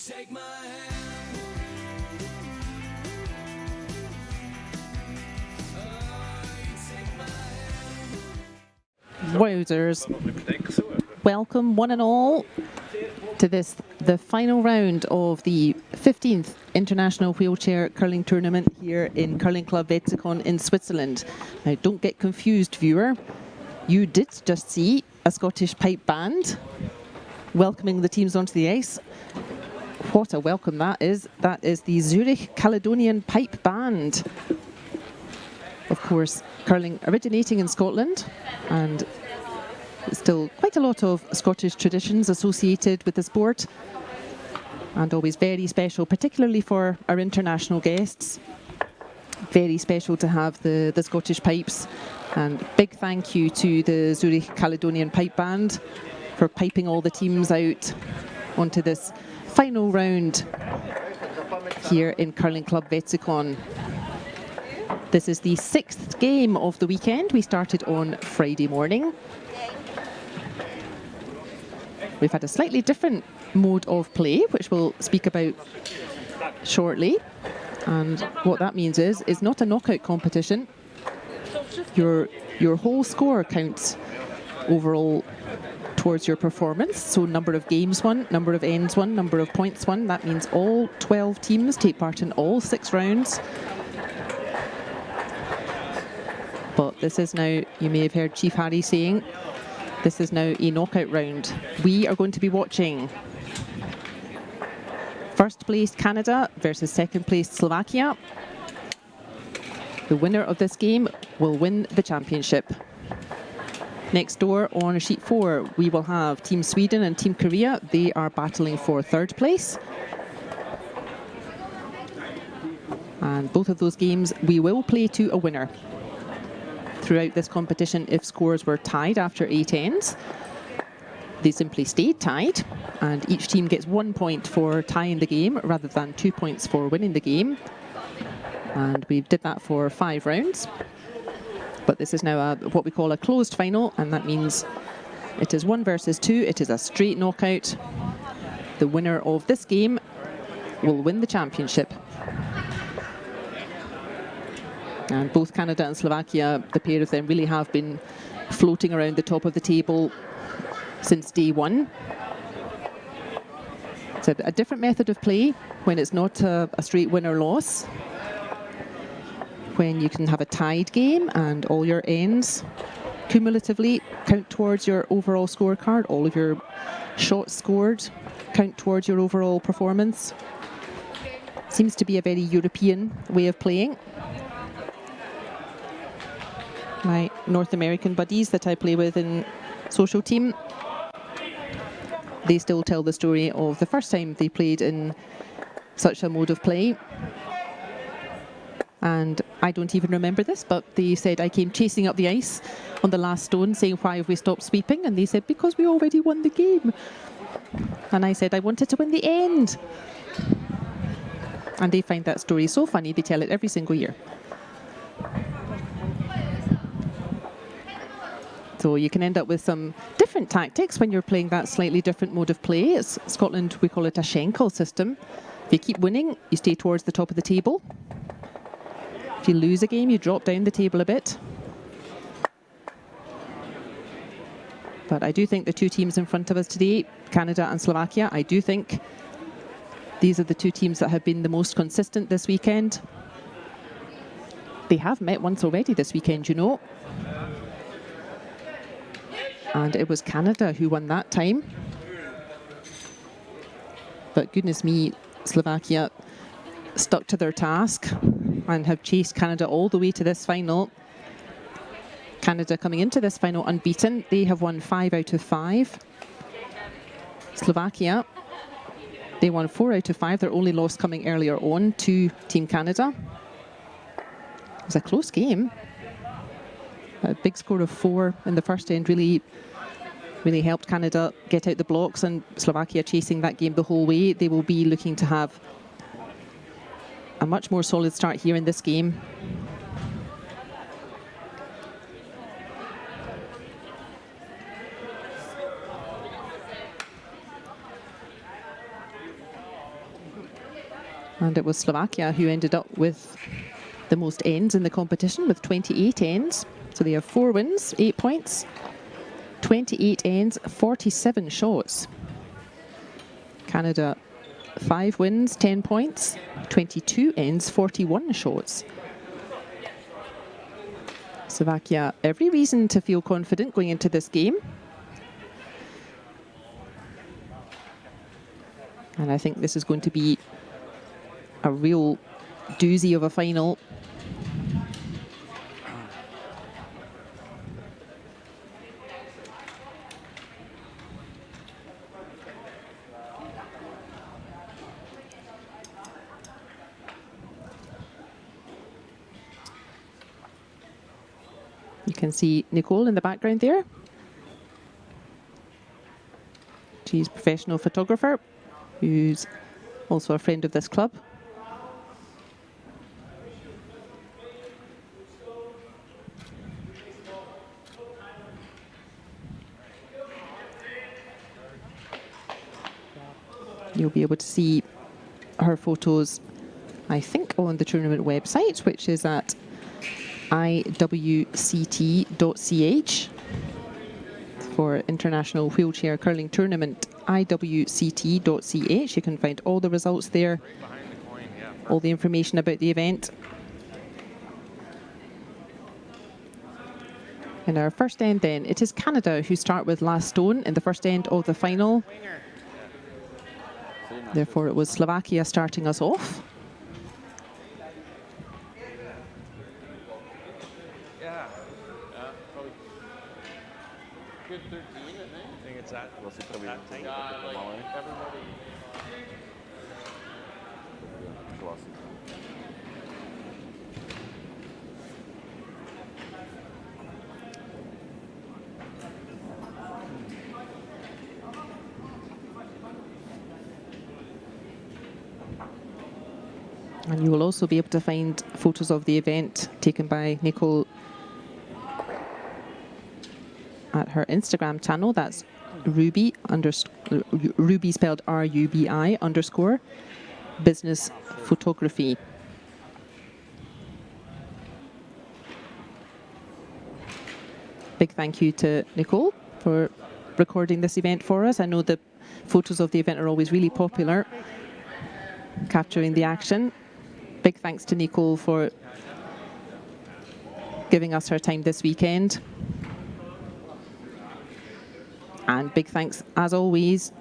take my hand. Wowzers. Welcome one and all to the final round of the 15th International Wheelchair Curling Tournament here in Curling Club Wetzikon in Switzerland. Now don't get confused, viewer. You did just see a Scottish pipe band welcoming the teams onto the ice. What a welcome that is. That is the Zurich Caledonian Pipe Band. Of course, curling originating in Scotland, and still quite a lot of Scottish traditions associated with the sport, and always very special, particularly for our international guests. Very special to have the Scottish pipes, and big thank you to the Zurich Caledonian Pipe Band for piping all the teams out onto this final round here in Curling Club Wetzikon. This is the 6th game of the weekend. We started on Friday morning. We've had a slightly different mode of play, which we'll speak about shortly. And what that means is not a knockout competition. Your whole score counts overall towards your performance. So number of games won, number of ends won, number of points won. That means all 12 teams take part in all 6 rounds. But this is now, you may have heard Chief Harry saying, this is now a knockout round. We are going to be watching first placed Canada versus second placed Slovakia. The winner of this game will win the championship. Next door on sheet 4, we will have Team Sweden and Team Korea. They are battling for third place. And both of those games, we will play to a winner. Throughout this competition, if scores were tied after 8 ends, they simply stayed tied, and each team gets 1 point for tying the game rather than 2 points for winning the game. And we did that for 5 rounds. But this is now what we call a closed final, and that means it is 1 versus 2. It is a straight knockout. The winner of this game will win the championship. And both Canada and Slovakia, the pair of them, really have been floating around the top of the table since day one. It's a different method of play when it's not a straight win or loss. When you can have a tied game and all your ends cumulatively count towards your overall scorecard, all of your shots scored count towards your overall performance. Seems to be a very European way of playing. My North American buddies that I play with in social team, they still tell the story of the first time they played in such a mode of play. And I don't even remember this, but they said I came chasing up the ice on the last stone saying, why have we stopped sweeping? And they said, because we already won the game. And I said, I wanted to win the end. And they find that story so funny, they tell it every single year. So you can end up with some different tactics when you're playing that slightly different mode of play. It's Scotland, we call it a Schenkel system. If you keep winning, you stay towards the top of the table. If you lose a game, you drop down the table a bit. But I do think the 2 teams in front of us today, Canada and Slovakia, I do think these are the 2 teams that have been the most consistent this weekend. They have met once already this weekend, you know. And it was Canada who won that time. But goodness me, Slovakia stuck to their task and have chased Canada all the way to this final. Canada coming into this final unbeaten. They have won 5 out of 5. Slovakia, they won 4 out of 5. Their only loss coming earlier on to Team Canada. It was a close game. A big score of 4 in the first end really helped Canada get out the blocks, and Slovakia chasing that game the whole way. They will be looking to have a much more solid start here in this game. And it was Slovakia who ended up with the most ends in the competition with 28 ends. So they have 4 wins, 8 points, 28 ends, 47 shots. Canada, 5 wins, 10 points, 22 ends, 41 shots. Slovakia, every reason to feel confident going into this game. And I think this is going to be a real doozy of a final. You can see Nicole in the background there. She's a professional photographer who's also a friend of this club. You'll be able to see her photos, I think, on the tournament website, which is at IWCT.ch for International Wheelchair Curling Tournament, IWCT.ch. You can find all the results there, all the information about the event. In our first end then, it is Canada who start with last stone in the first end of the final. Therefore, it was Slovakia starting us off. Yeah, probably good 13, I think it's that. That tight. And you will also be able to find photos of the event taken by Nicole at her Instagram channel. That's Ruby spelled RUBI _ business photography. Big thank you to Nicole for recording this event for us. I know the photos of the event are always really popular, capturing the action. Big thanks to Nicole for giving us her time this weekend. And big thanks, as always,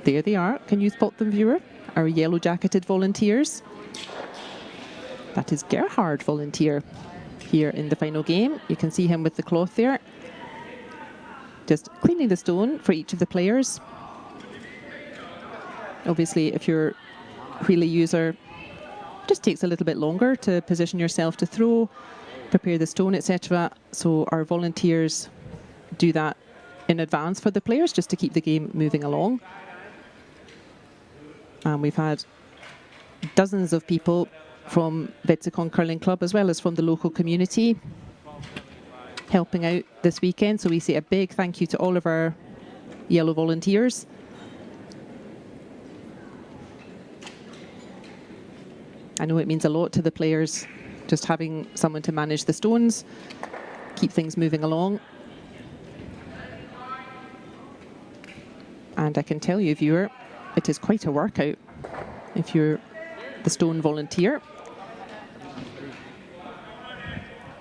there they are. Can you spot them, viewer? Our yellow-jacketed volunteers. That is Gerhard volunteer here in the final game. You can see him with the cloth there, just cleaning the stone for each of the players. Obviously, if you're a wheelie user, just takes a little bit longer to position yourself to throw, prepare the stone, etc. So our volunteers do that in advance for the players, just to keep the game moving along. And we've had dozens of people from Vetsikon Curling Club, as well as from the local community, helping out this weekend. So we say a big thank you to all of our yellow volunteers. I know it means a lot to the players, just having someone to manage the stones, keep things moving along. And I can tell you, viewer, it is quite a workout if you're the stone volunteer.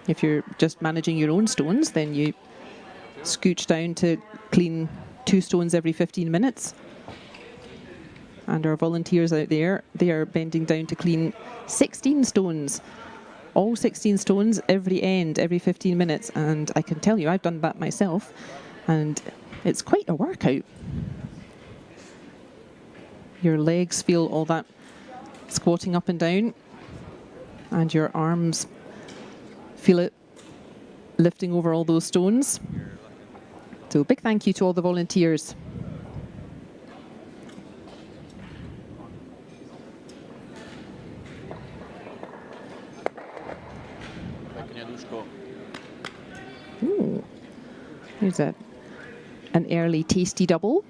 If you're just managing your own stones, then you scooch down to clean 2 stones every 15 minutes. And our volunteers out there, they are bending down to clean 16 stones. All 16 stones every end, every 15 minutes. And I can tell you, I've done that myself. And it's quite a workout. Your legs feel all that squatting up and down. And your arms feel it lifting over all those stones. So big thank you to all the volunteers. Ooh, here's an early tasty double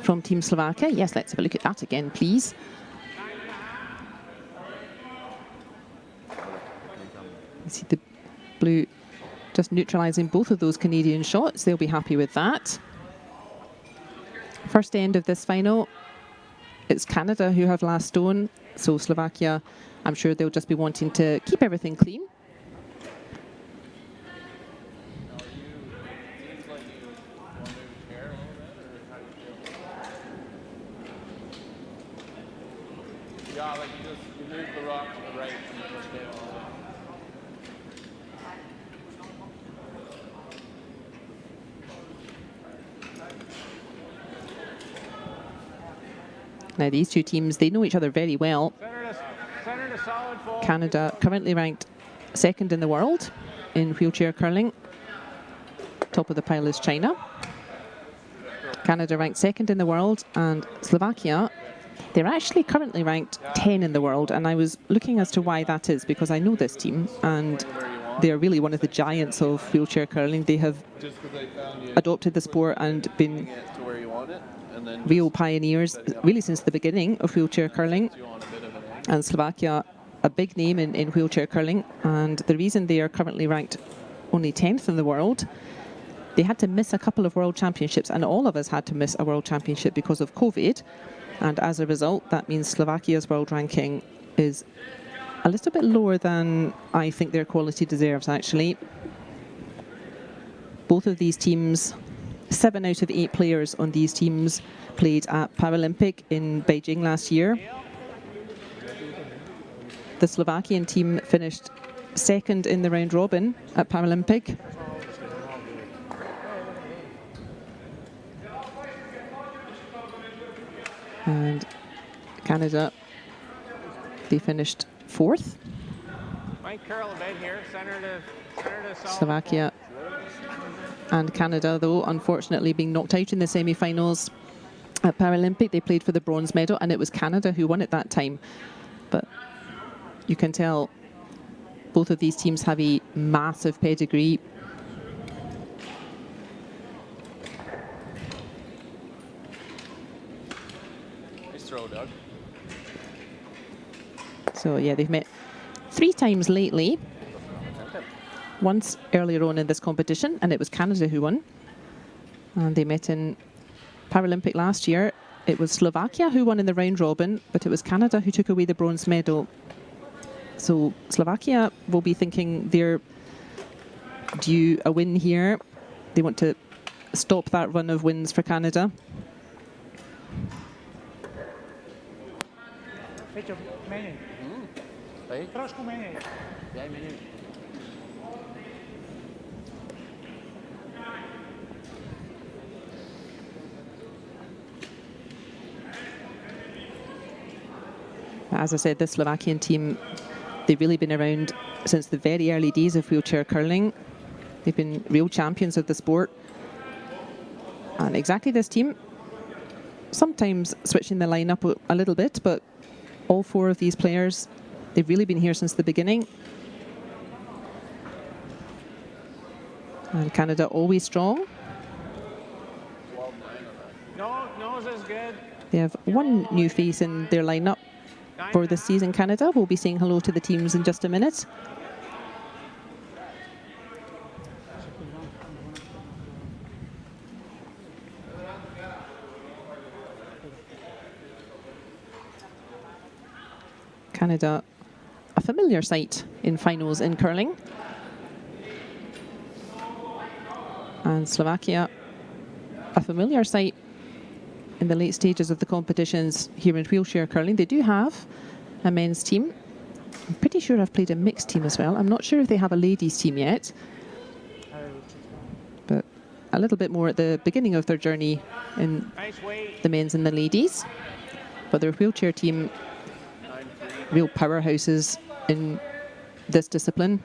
from Team Slovakia. Yes, let's have a look at that again, please. You see the blue just neutralising both of those Canadian shots. They'll be happy with that. First end of this final, it's Canada who have last stone. So Slovakia, I'm sure they'll just be wanting to keep everything clean. Yeah, like you move the rock to the right and you just stay on it. Now these two teams, they know each other very well. Center to solid fall. Canada currently ranked second in the world in wheelchair curling. Top of the pile is China. Canada ranked second in the world, and Slovakia, they're actually currently ranked 10 in the world, and I was looking as to why that is, because I know this team and they're really one of the giants of wheelchair curling. They have adopted the sport and been real pioneers really since the beginning of wheelchair curling. And Slovakia, a big name in wheelchair curling, and the reason they are currently ranked only 10th in the world, they had to miss a couple of world championships, and all of us had to miss a world championship because of COVID. And as a result, that means Slovakia's world ranking is a little bit lower than I think their quality deserves, actually. Both of these teams, 7 out of 8 players on these teams played at Paralympic in Beijing last year. The Slovakian team finished second in the round robin at Paralympic. And Canada, they finished 4th. Might curl a bit here, center to Slovakia and Canada, though, unfortunately being knocked out in the semi-finals at Paralympic. They played for the bronze medal, and it was Canada who won at that time. But you can tell both of these teams have a massive pedigree. Throw, Doug. So yeah, they've met 3 times lately. Once earlier on in this competition, and it was Canada who won. And they met in Paralympic last year. It was Slovakia who won in the round robin, but it was Canada who took away the bronze medal. So Slovakia will be thinking they're due a win here. They want to stop that run of wins for Canada. As I said, the Slovakian team, they've really been around since the very early days of wheelchair curling. They've been real champions of the sport. And exactly this team, sometimes switching the lineup a little bit, but all 4 of these players, they've really been here since the beginning. And Canada always strong. Nose is good. They have 1 new face in their lineup for this season, Canada. We'll be saying hello to the teams in just a minute. Canada, a familiar sight in finals in curling. And Slovakia, a familiar sight in the late stages of the competitions here in wheelchair curling. They do have a men's team. I'm pretty sure I've played a mixed team as well. I'm not sure if they have a ladies team yet, but a little bit more at the beginning of their journey in the men's and the ladies. But their wheelchair team, real powerhouses in this discipline.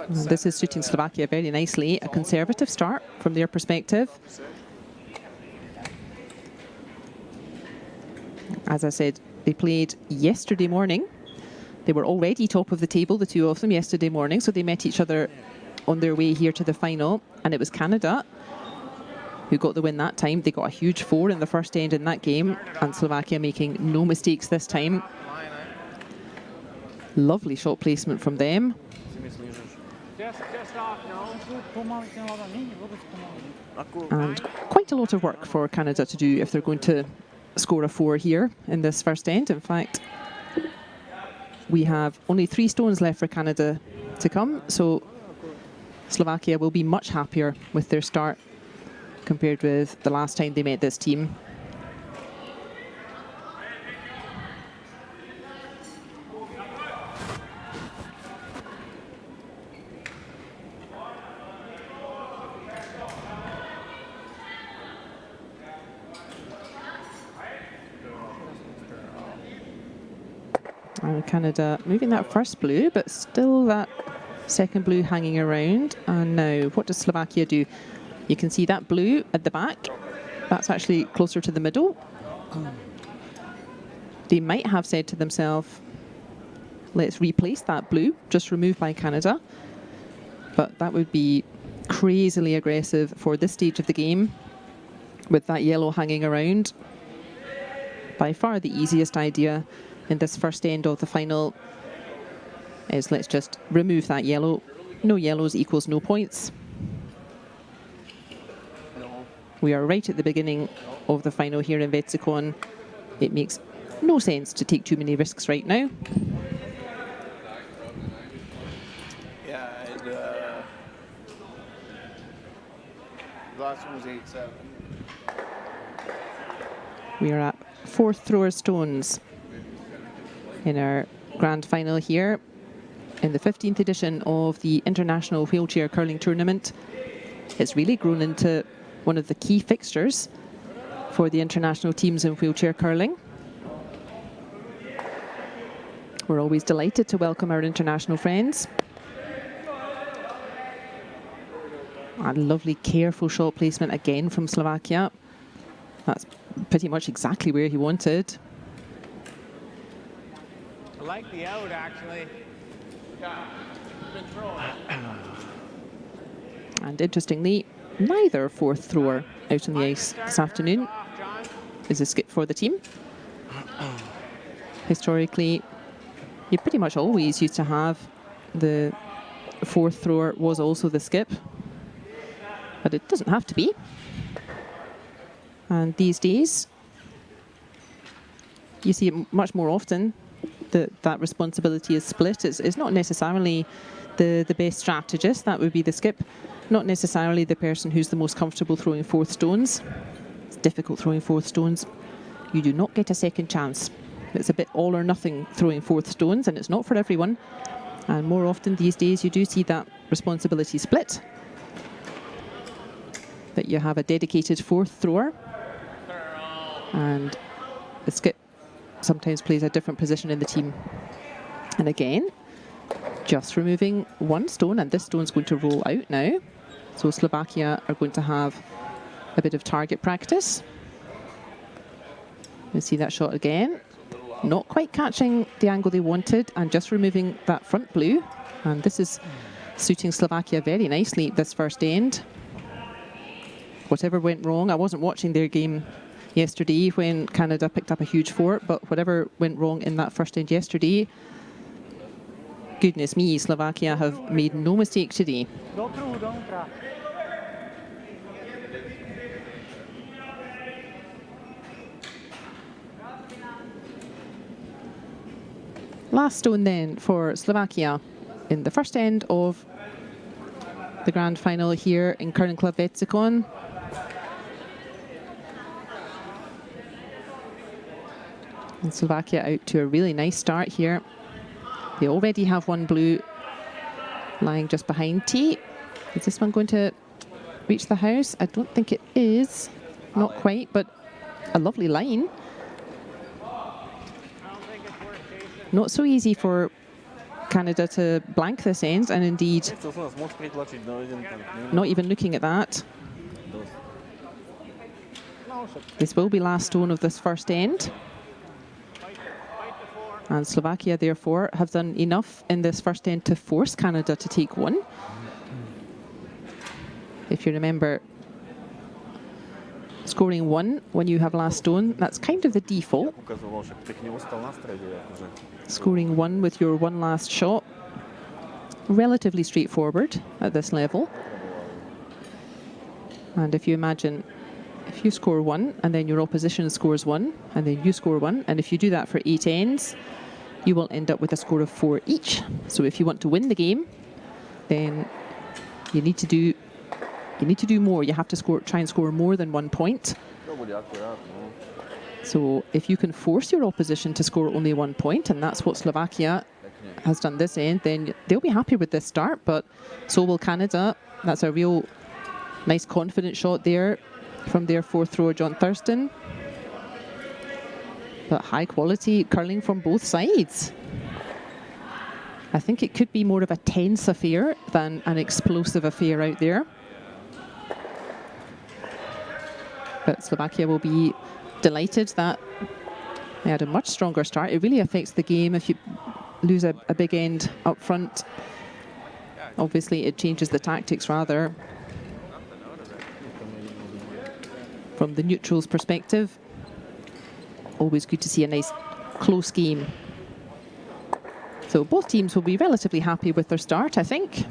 This is suiting Slovakia very nicely. A conservative start from their perspective. As I said, they played yesterday morning They were already top of the table, the two of them, yesterday morning, so they met each other on their way here to the final, and it was Canada who got the win that time. They got a huge 4 in the first end in that game, and Slovakia making no mistakes this time. Lovely shot placement from them. And quite a lot of work for Canada to do if they're going to score a 4 here in this first end. In fact, we have only 3 stones left for Canada to come, so Slovakia will be much happier with their start compared with the last time they met this team. And Canada moving that first blue, but still that second blue hanging around. And now, what does Slovakia do? You can see that blue at the back. That's actually closer to the middle. They might have said to themselves, let's replace that blue, just removed by Canada. But that would be crazily aggressive for this stage of the game, with that yellow hanging around. By far the easiest idea in this first end of the final is let's just remove that yellow. No yellows equals no points. We are right at the beginning of the final here in Vetsikon. It makes no sense to take too many risks right now. Yeah, the last one was 8-7. We are at 4th thrower stones in our grand final here in the 15th edition of the International Wheelchair Curling Tournament. It's really grown into one of the key fixtures for the international teams in wheelchair curling. We're always delighted to welcome our international friends. A lovely, careful shot placement again from Slovakia. That's pretty much exactly where he wanted. I like the out, actually. Yeah, been throwing. And interestingly, neither 4th thrower out on the ice this afternoon is a skip for the team. Historically, you pretty much always used to have the 4th thrower was also the skip, but it doesn't have to be. And these days, you see it much more often that responsibility is split. It's not necessarily the best strategist, that would be the skip, not necessarily the person who's the most comfortable throwing 4th stones. It's difficult throwing 4th stones. You do not get a second chance. It's a bit all or nothing throwing 4th stones, and it's not for everyone. And more often these days you do see that responsibility split, that you have a dedicated 4th thrower, and the skip sometimes plays a different position in the team. And again, just removing 1 stone, and this stone's going to roll out now. So Slovakia are going to have a bit of target practice. You see that shot again. Not quite catching the angle they wanted, and just removing that front blue. And this is suiting Slovakia very nicely this first end. Whatever went wrong, I wasn't watching their game yesterday when Canada picked up a huge 4, but whatever went wrong in that first end yesterday, goodness me, Slovakia have made no mistake today. Last stone then for Slovakia in the first end of the grand final here in Curling Club Vetsikon. And Slovakia out to a really nice start here. They already have 1 blue lying just behind T. Is this one going to reach the house? I don't think it is. Not quite, but a lovely line. Not so easy for Canada to blank this end, and indeed not even looking at that. This will be last stone of this first end. And Slovakia, therefore, have done enough in this first end to force Canada to take one. If you remember, scoring one when you have last stone, that's kind of the default. Scoring one with your one last shot, relatively straightforward at this level. And if you imagine, if you score one and then your opposition scores one and then you score one, and if you do that for 8 ends, you will end up with a score of 4 each. So if you want to win the game, then you need to do more. You have to try and score more than 1 point. So if you can force your opposition to score only 1 point, and that's what Slovakia has done this end, then they'll be happy with this start, but so will Canada. That's a real nice confident shot there from their 4th thrower, John Thurston. But high quality curling from both sides. I think it could be more of a tense affair than an explosive affair out there. But Slovakia will be delighted that they had a much stronger start. It really affects the game if you lose a big end up front. Obviously, it changes the tactics rather. From the neutrals' perspective, always good to see a nice close game. So both teams will be relatively happy with their start, I think.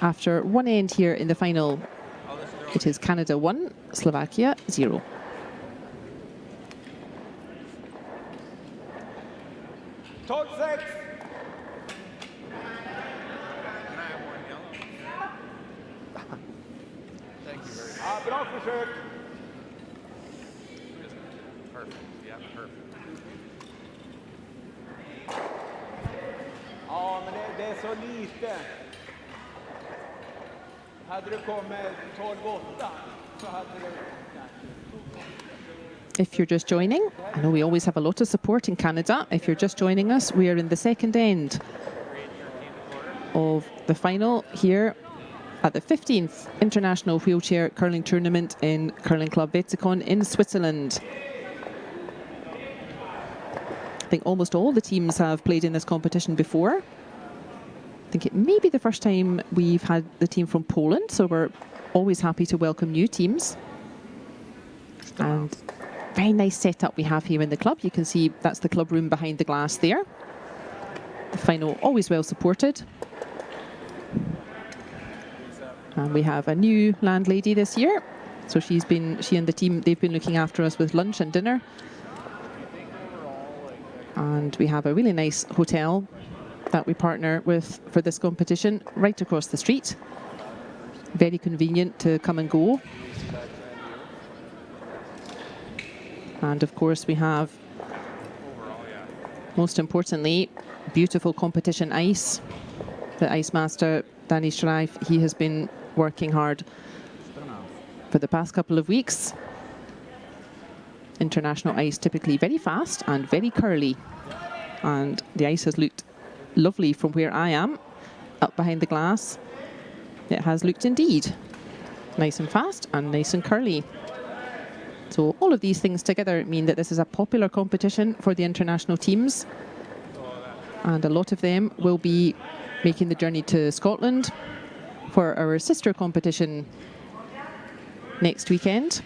After one end here in the final, it is Canada 1, Slovakia 0. Talk 6. Thank you very much. Bra försök. Perfect. Yeah, perfect. Ja, men det är så lite. Hade du kommit 12-8 så hade du... If you're just joining, I know we always have a lot of support in Canada. If you're just joining us, we are in the second end of the final here at the 15th International Wheelchair Curling Tournament in Curling Club Wetzikon in Switzerland. I think almost all the teams have played in this competition before. I think it may be the first time we've had the team from Poland, so we're always happy to welcome new teams. And very nice setup we have here in the club. You can see that's the club room behind the glass there. The final always well supported. And we have a new landlady this year. So she and the team, they've been looking after us with lunch and dinner. And we have a really nice hotel that we partner with for this competition right across the street. Very convenient to come and go. And of course we have, most importantly, beautiful competition ice. The ice master, Danny Schreif, he has been working hard for the past couple of weeks. International ice typically very fast and very curly. And the ice has looked lovely from where I am, up behind the glass. It has looked indeed nice and fast and nice and curly. So all of these things together mean that this is a popular competition for the international teams. And a lot of them will be making the journey to Scotland for our sister competition next weekend.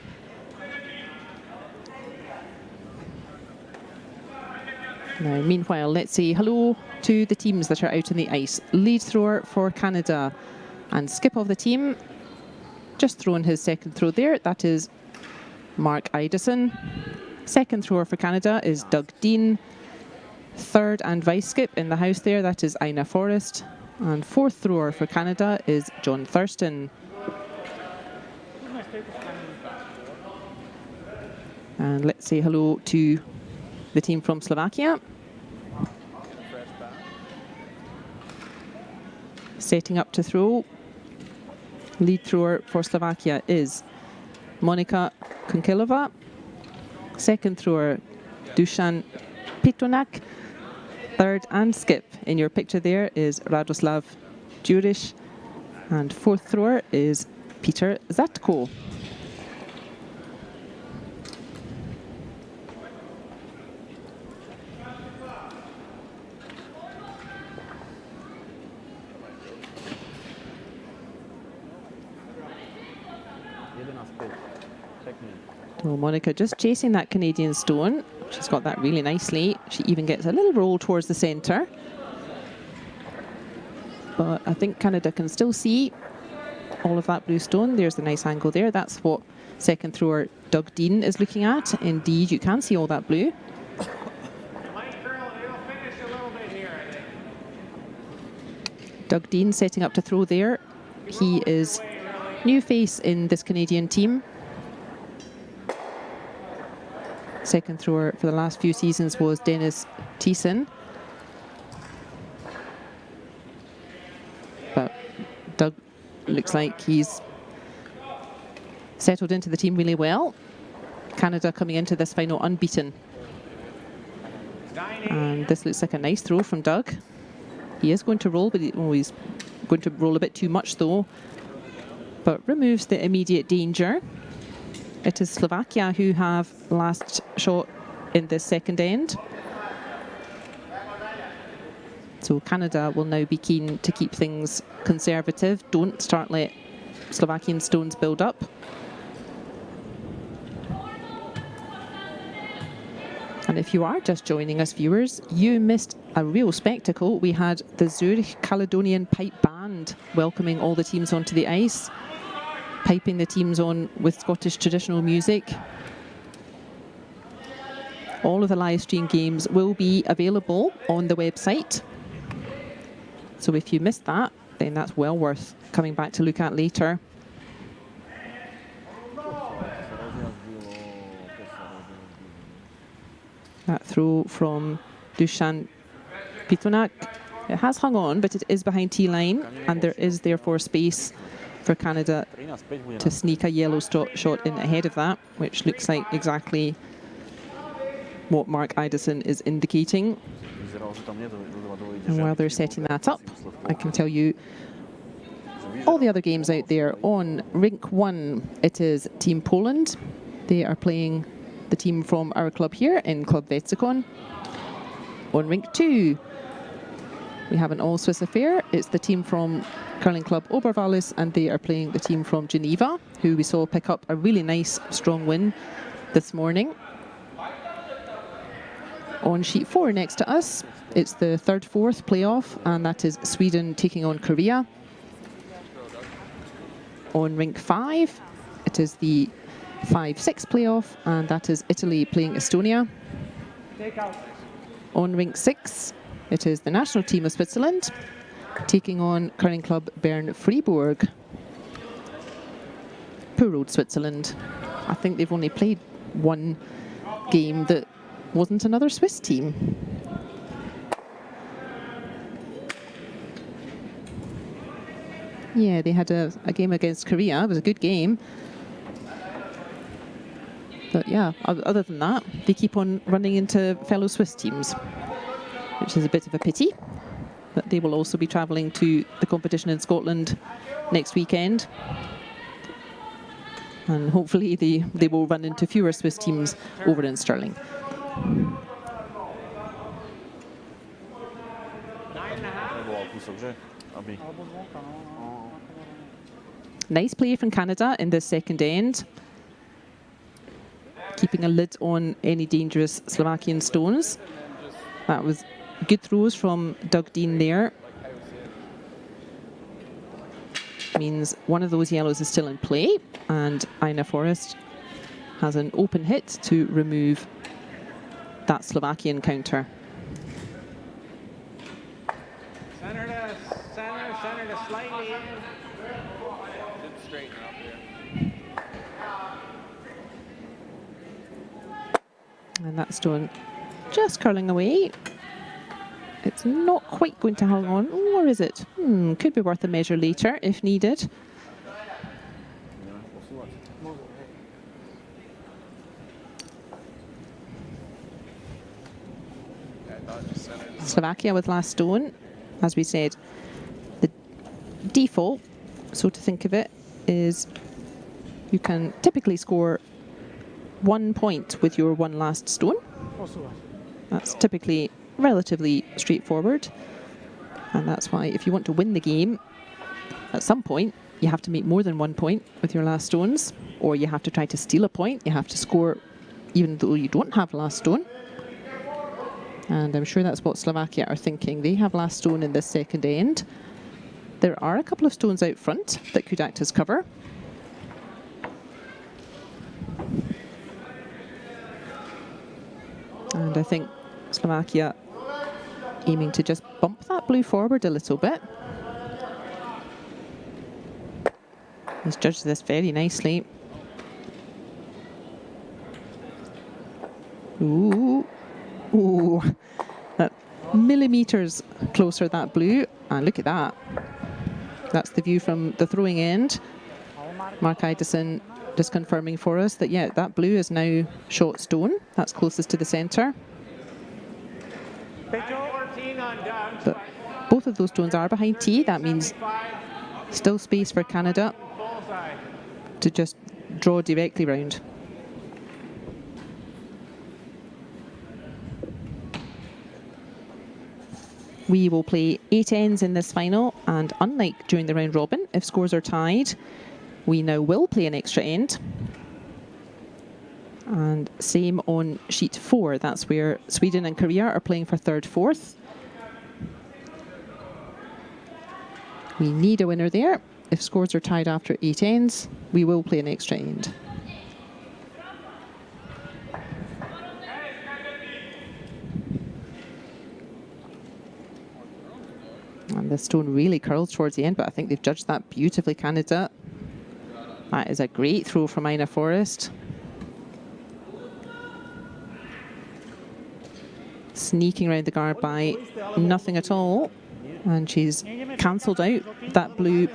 Now, meanwhile, let's say hello to the teams that are out on the ice. Lead thrower for Canada and skip of the team, just throwing his second throw there. That is Mark Idison. Second thrower for Canada is Doug Dean. Third and vice skip in the house there, that is Ina Forrest. And fourth thrower for Canada is John Thurston. And let's say hello to the team from Slovakia. Setting up to throw. Lead thrower for Slovakia is Monika Kunkilova. Second thrower, Dusan Pitonak. Third and skip in your picture there is Radoslav Juriš. And fourth thrower is Peter Zatko. So Monica just chasing that Canadian stone. She's got that really nicely. She even gets a little roll towards the centre. But I think Canada can still see all of that blue stone. There's the nice angle there. That's what second thrower Doug Dean is looking at. Indeed, you can see all that blue. Doug Dean setting up to throw there. He is new face in this Canadian team. Second thrower for the last few seasons was Dennis Thiessen. But Doug looks like he's settled into the team really well. Canada coming into this final unbeaten. And this looks like a nice throw from Doug. He is going to roll, but he's going to roll a bit too much though. But removes the immediate danger. It is Slovakia who have last shot in this second end. So Canada will now be keen to keep things conservative. Don't start let Slovakian stones build up. And if you are just joining us, viewers, you missed a real spectacle. We had the Zurich Caledonian Pipe Band welcoming all the teams onto the ice, piping the teams on with Scottish traditional music. All of the live stream games will be available on the website. So if you missed that, then that's well worth coming back to look at later. That throw from Dusan Pitonak. It has hung on, but it is behind T-line, and there is therefore space for Canada to sneak a yellow shot in ahead of that, which looks like exactly what Mark Idison is indicating. And while they're setting that up, I can tell you all the other games out there. On rink 1, it is Team Poland. They are playing the team from our club here in Club Vetsikon. On rink 2, we have an all-Swiss affair. It's the team from Curling Club Oberwallis, and they are playing the team from Geneva, who we saw pick up a really nice, strong win this morning. On sheet 4 next to us, it's the 3rd-4th playoff, and that is Sweden taking on Korea. On rink 5, it is the 5-6 playoff, and that is Italy playing Estonia. On rink 6, it is the national team of Switzerland taking on Curling Club Bern Fribourg. Poor old Switzerland. I think they've only played one game that wasn't another Swiss team. Yeah, they had a game against Korea. It was a good game. But yeah, other than that, they keep on running into fellow Swiss teams, which is a bit of a pity. But they will also be travelling to the competition in Scotland next weekend. And hopefully they will run into fewer Swiss teams over in Stirling. Nice play from Canada in this second end. Keeping a lid on any dangerous Slovakian stones. That was good throws from Doug Dean there. Means one of those yellows is still in play, and Ina Forrest has an open hit to remove that Slovakian counter. Center to slightly in. Should straighten up here. And that stone just curling away. It's not quite going to hang on, or is it? Could be worth a measure later if needed. Slovakia with last stone. As we said, the default, so to think of it, is you can typically score 1 point with your one last stone. That's typically relatively straightforward, and that's why if you want to win the game at some point, you have to make more than 1 point with your last stones, or you have to try to steal a point. You have to score even though you don't have last stone. And I'm sure that's what Slovakia are thinking. They have last stone in this second end. There are a couple of stones out front that could act as cover. And I think Slovakia aiming to just bump that blue forward a little bit. He's judged this very nicely. Ooh, ooh, that millimeters closer, that blue. And look at that. That's the view from the throwing end. Mark Idison just confirming for us that, yeah, that blue is now short stone. That's closest to the centre. But both of those stones are behind tee. That means still space for Canada to just draw directly round. We will play 8 ends in this final, and unlike during the round robin, if scores are tied, we now will play an extra end. And same on sheet 4, that's where Sweden and Korea are playing for 3rd, 4th. We need a winner there. If scores are tied after 8 ends, we will play an extra end. And the stone really curls towards the end, but I think they've judged that beautifully, Canada. That is a great throw from Ina Forrest. Sneaking around the guard by nothing at all. And she's cancelled out that blue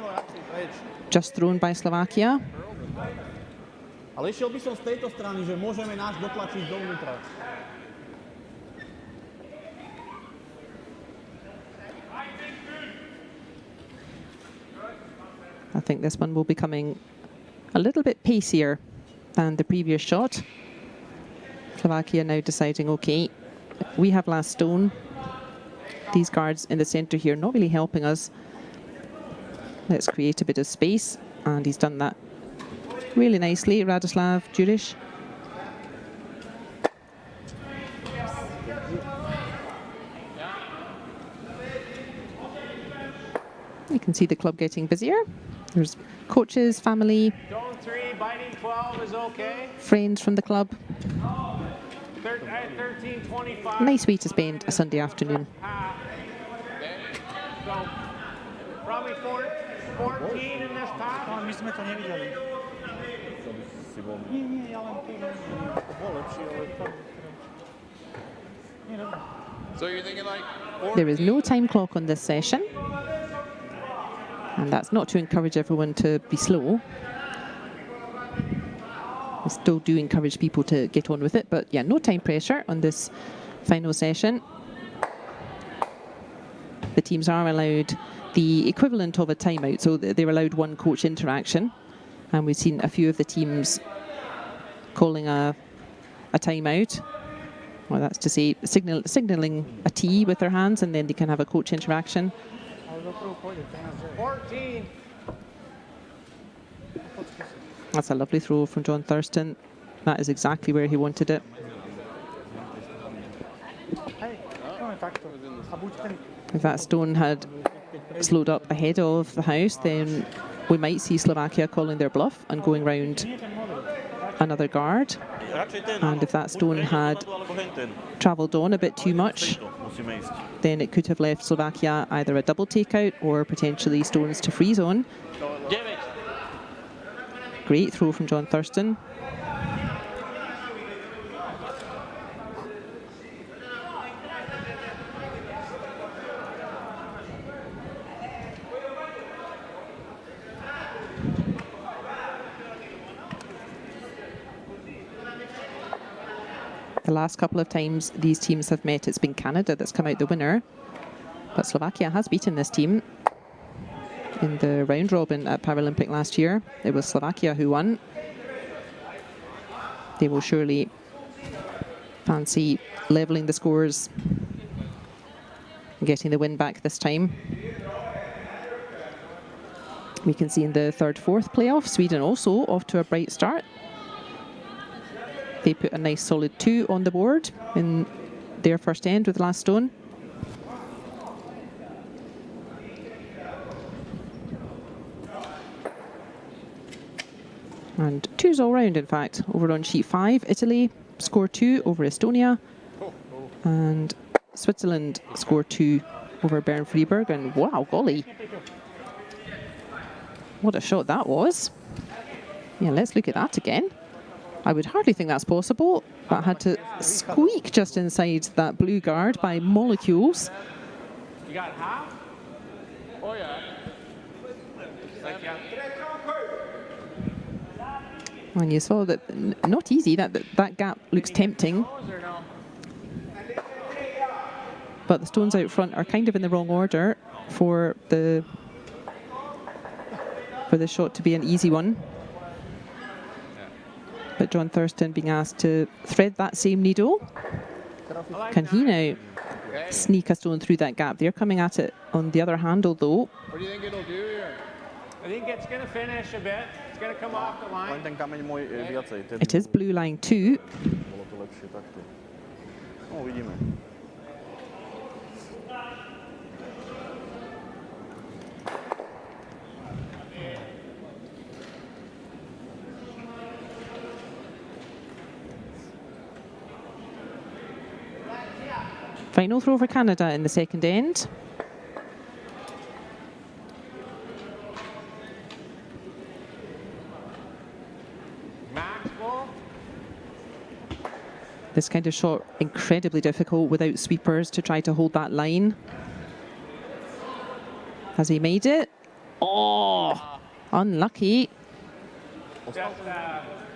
just thrown by Slovakia. Ale išiel by som z tejto strany, že môžeme náš dotlačiť dovnútra. I think this one will be coming a little bit pacier than the previous shot. Slovakia now deciding, okay, we have last stone. These guards in the centre here not really helping us. Let's create a bit of space, and he's done that really nicely, Radoslav Djuric. You can see the club getting busier. There's coaches, family, Zone 3, biting 12 is okay. friends from the club. 13:25. Nice way to spend a Sunday afternoon. So, probably 14 in this pass. No, my sme to nevideli. Nie, ja len to, že bol lepší, ale tam... Nie, dobré. So you're thinking like There is no time clock on this session. And that's not to encourage everyone to be slow. We still do encourage people to get on with it, but yeah, no time pressure on this final session. The teams are allowed the equivalent of a timeout, so they're allowed one coach interaction. And we've seen a few of the teams calling a timeout. Well, that's to say signalling a tee with their hands, and then they can have a coach interaction. 14. That's a lovely throw from John Thurston. That is exactly where he wanted it. If that stone had slowed up ahead of the house, then we might see Slovakia calling their bluff and going round another guard. And if that stone had travelled on a bit too much, then it could have left Slovakia either a double takeout or potentially stones to freeze on. Great throw from John Thurston. The last couple of times these teams have met, it's been Canada that's come out the winner. But Slovakia has beaten this team in the round robin at Paralympic last year. It was Slovakia who won. They will surely fancy levelling the scores and getting the win back this time. We can see in the third, fourth playoff, Sweden also off to a bright start. They put a nice solid 2 on the board in their first end with the last stone. And 2s all round, in fact. Over on sheet 5, Italy score 2 over Estonia. And Switzerland score 2 over Bern-Freiburg. And wow, golly. What a shot that was. Yeah, let's look at that again. I would hardly think that's possible, but had to squeak just inside that blue guard by molecules. You got half? Oh, yeah. And you saw that, not easy, that gap looks tempting. But the stones out front are kind of in the wrong order for the shot to be an easy one. But John Thurston being asked to thread that same needle. Can he now sneak a stone through that gap? They're coming at it on the other handle though. What do you think it'll do here? I think it's going to finish a bit. It's going to come off the line. It is blue line 2. Final throw for Canada in the second end. This kind of shot incredibly difficult without sweepers to try to hold that line. Has he made it? Oh, unlucky.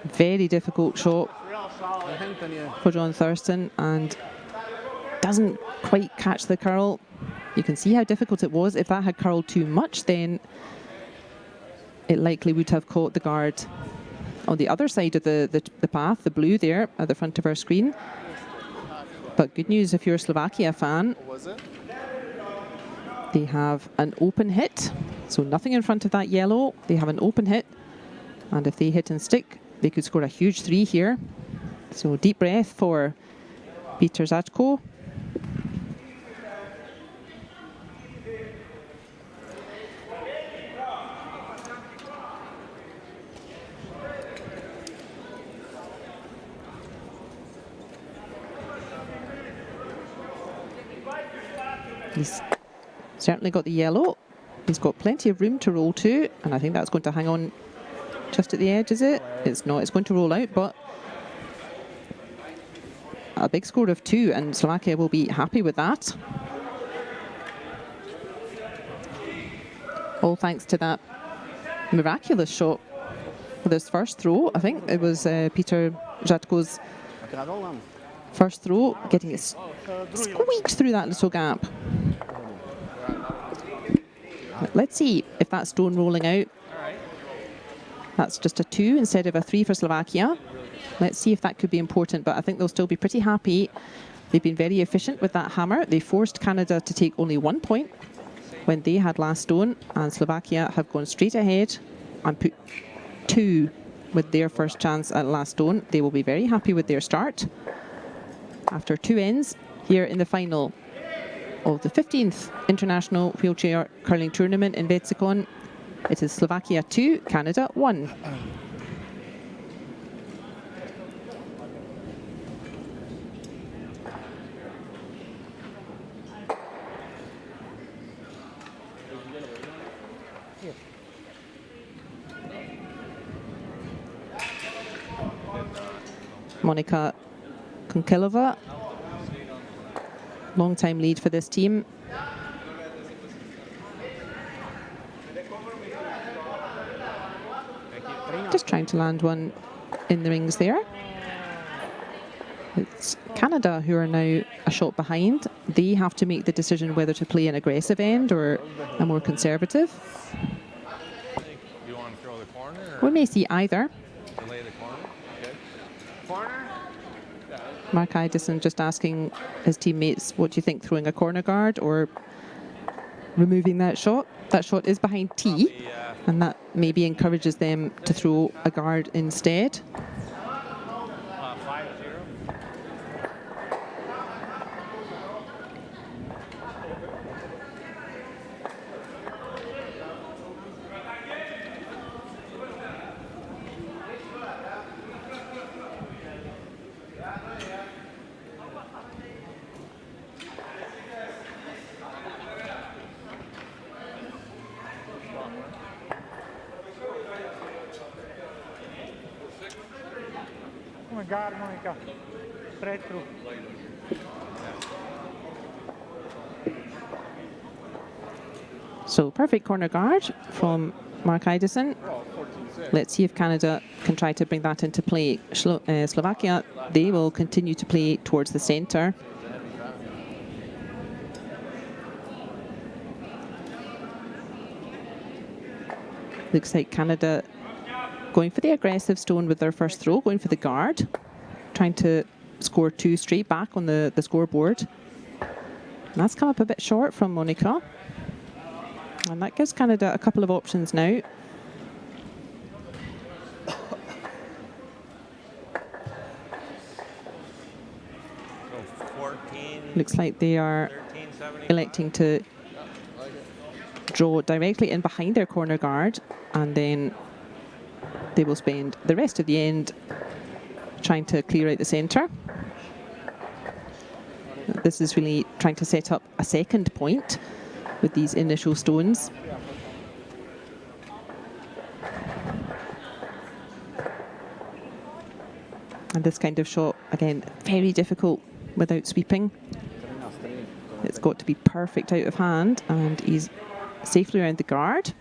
Very difficult shot for John Thurston and doesn't quite catch the curl. You can see how difficult it was. If that had curled too much, then it likely would have caught the guard on the other side of the path, the blue there at the front of our screen. But good news if you're a Slovakia fan. They have an open hit, so nothing in front of that yellow. They have an open hit, and if they hit and stick, they could score a huge 3 here. So deep breath for Peter Zatko. He's certainly got the yellow. He's got plenty of room to roll to, and I think that's going to hang on just at the edge, is it? It's not. It's going to roll out, but a big score of 2, and Slovakia will be happy with that. All thanks to that miraculous shot for this first throw. I think it was Peter Zatko's first throw, getting it squeaked through that little gap. Let's see if that stone rolling out. That's just a 2 instead of a 3 for Slovakia. Let's see if that could be important, but I think they'll still be pretty happy. They've been very efficient with that hammer. They forced Canada to take only 1 point when they had last stone, and Slovakia have gone straight ahead and put 2 with their first chance at last stone. They will be very happy with their start. After 2 ends here in the final of the 15th International Wheelchair Curling Tournament in Vetsikon, it is Slovakia 2, Canada 1. Monika Konkelova, long-time lead for this team. Just trying to land one in the rings there. It's Canada who are now a shot behind. They have to make the decision whether to play an aggressive end or a more conservative. You want to throw the corner? We may see either. Delay the corner? Okay. Corner? Mark Idison just asking his teammates, what do you think, throwing a corner guard or removing that shot. That shot is behind tee, and that maybe encourages them to throw a guard instead. 5-0. Come guard, Monica. Straight through. So perfect corner guard from Mark Idison. Let's see if Canada can try to bring that into play. Slovakia, they will continue to play towards the centre. Looks like Canada going for the aggressive stone with their first throw, going for the guard, trying to score 2 straight back on the scoreboard. And that's come up a bit short from Monica. And that gives Canada a couple of options now. So 14. Looks like they are 13, electing to draw directly in behind their corner guard, and then they will spend the rest of the end trying to clear out the centre. This is really trying to set up a second point with these initial stones. And this kind of shot, again, very difficult without sweeping. It's got to be perfect out of hand, and he's safely around the guard.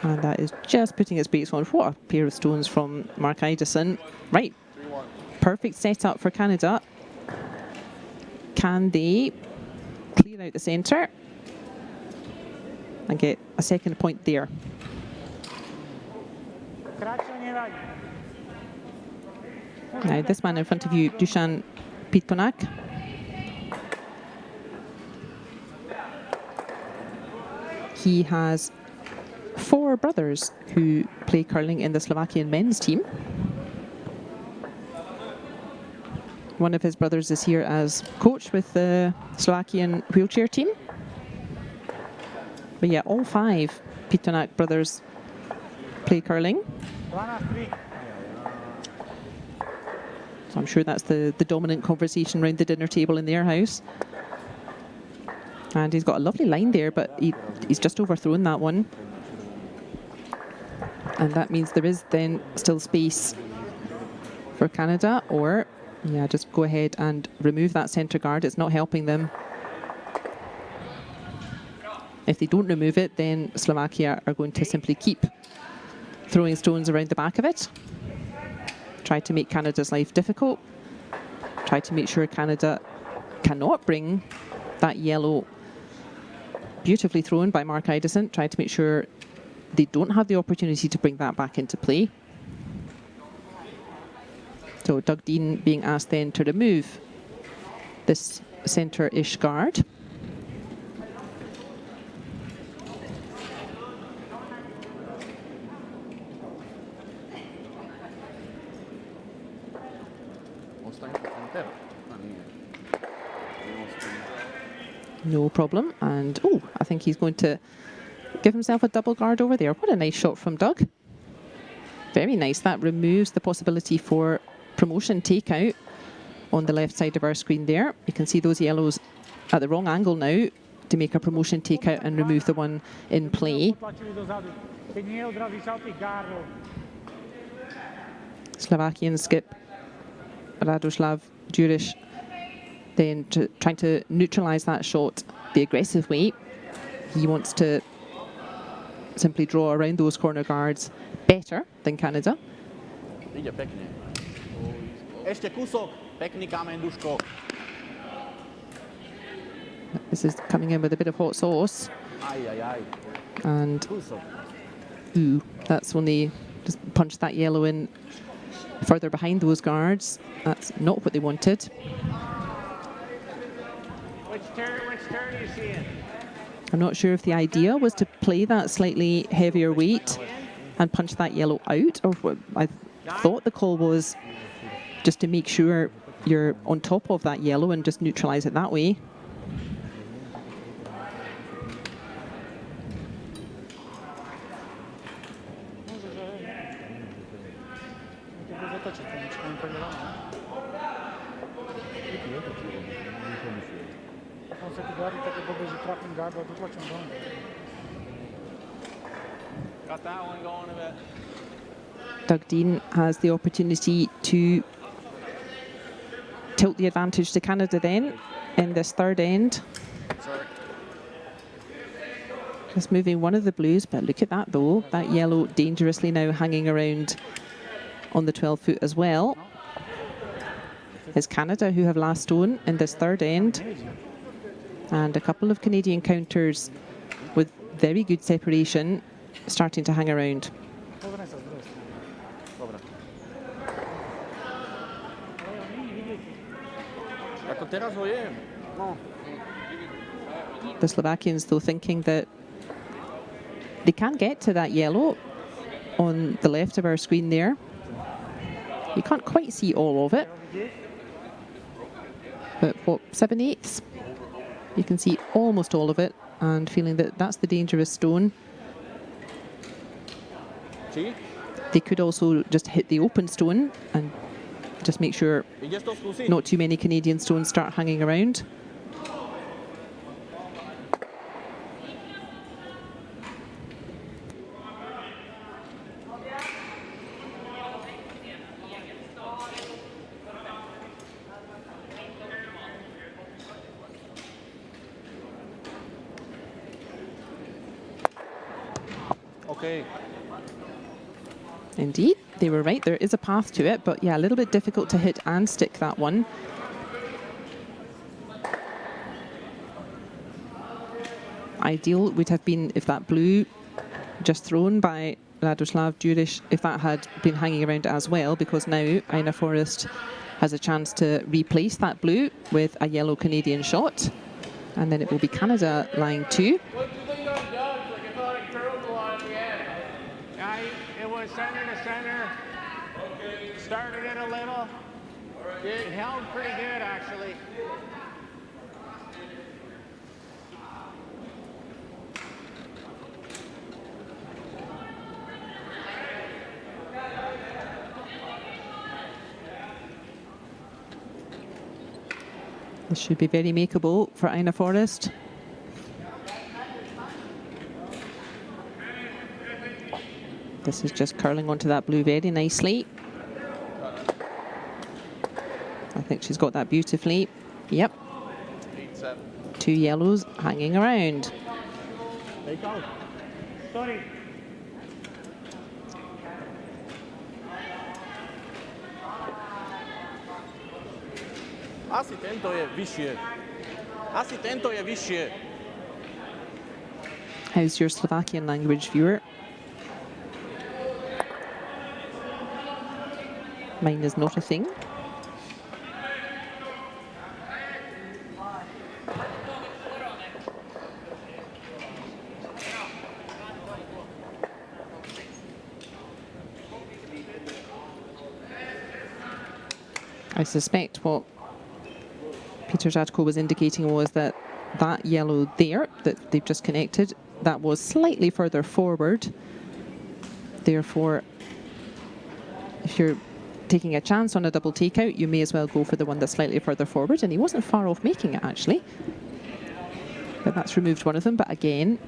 And that is just putting his brakes on. What a pair of stones from Mark Idison. Right, perfect setup for Canada. Can they clear out the centre and get a second point there? Now this man in front of you, Dusan Pitponak. He has 4 brothers who play curling in the Slovakian men's team. One of his brothers is here as coach with the Slovakian wheelchair team. But yeah, all 5 Pitponak brothers play curling. So I'm sure that's the dominant conversation around the dinner table in their house. And he's got a lovely line there, but he's just overthrown that one. And that means there is then still space for Canada, or yeah, just go ahead and remove that centre guard. It's not helping them. If they don't remove it, then Slovakia are going to simply keep throwing stones around the back of it. Try to make Canada's life difficult. Try to make sure Canada cannot bring that yellow, beautifully thrown by Mark Idison. Try to make sure they don't have the opportunity to bring that back into play. So Doug Dean being asked then to remove this centre-ish guard. No problem. And oh, I think he's going to give himself a double guard over there. What a nice shot from Doug. Very nice. That removes the possibility for promotion takeout on the left side of our screen there. You can see those yellows at the wrong angle now to make a promotion takeout and remove the one in play. Slovakian skip Radoslav Duriš then trying to neutralise that shot the aggressive way. He wants to simply draw around those corner guards better than Canada. This is coming in with a bit of hot sauce. And ooh, that's when they just punched that yellow in further behind those guards. That's not what they wanted. Which turn are you seeing? I'm not sure if the idea was to play that slightly heavier weight and punch that yellow out, or what I thought the call was just to make sure you're on top of that yellow and just neutralize it that way. Got that one going a bit. Doug Dean has the opportunity to tilt the advantage to Canada then in this third end. Sorry. Just moving one of the blues, but look at that though. That yellow dangerously now hanging around on the 12 foot as well. Is Canada, who have last stone in this third end. And a couple of Canadian counters with very good separation starting to hang around. Ako teraz ho jem. No. The Slovakians though thinking that they can get to that yellow on the left of our screen there. You can't quite see all of it, but what, 7/8? You can see almost all of it, and feeling that that's the dangerous stone. Sí. They could also just hit the open stone and just make sure Y ya esto exclusivo. not too many Canadian stones start hanging around. Okay. Indeed, they were right. There is a path to it, but yeah, a little bit difficult to hit and stick that one. Ideal would have been if that blue just thrown by Radoslav Djuric, if that had been hanging around as well, because now Ina Forrest has a chance to replace that blue with a yellow Canadian shot, and then it will be Canada line 2. It was center to center. Started it a little. It held pretty good, actually. This should be very makeable for Ina Forrest. This is just curling onto that blue very nicely. I think she's got that beautifully. Yep. 8-7. 2 yellows hanging around. Take out. Sorry. Asi tento je vyššie. Asi tento je vyššie. How's your Slovakian language, viewer? Mine is not a thing. I suspect what Peter Zatko was indicating was that that yellow there that they've just connected, that was slightly further forward. Therefore, if you're taking a chance on a double takeout, you may as well go for the one that's slightly further forward, and he wasn't far off making it actually. But that's removed one of them, but again,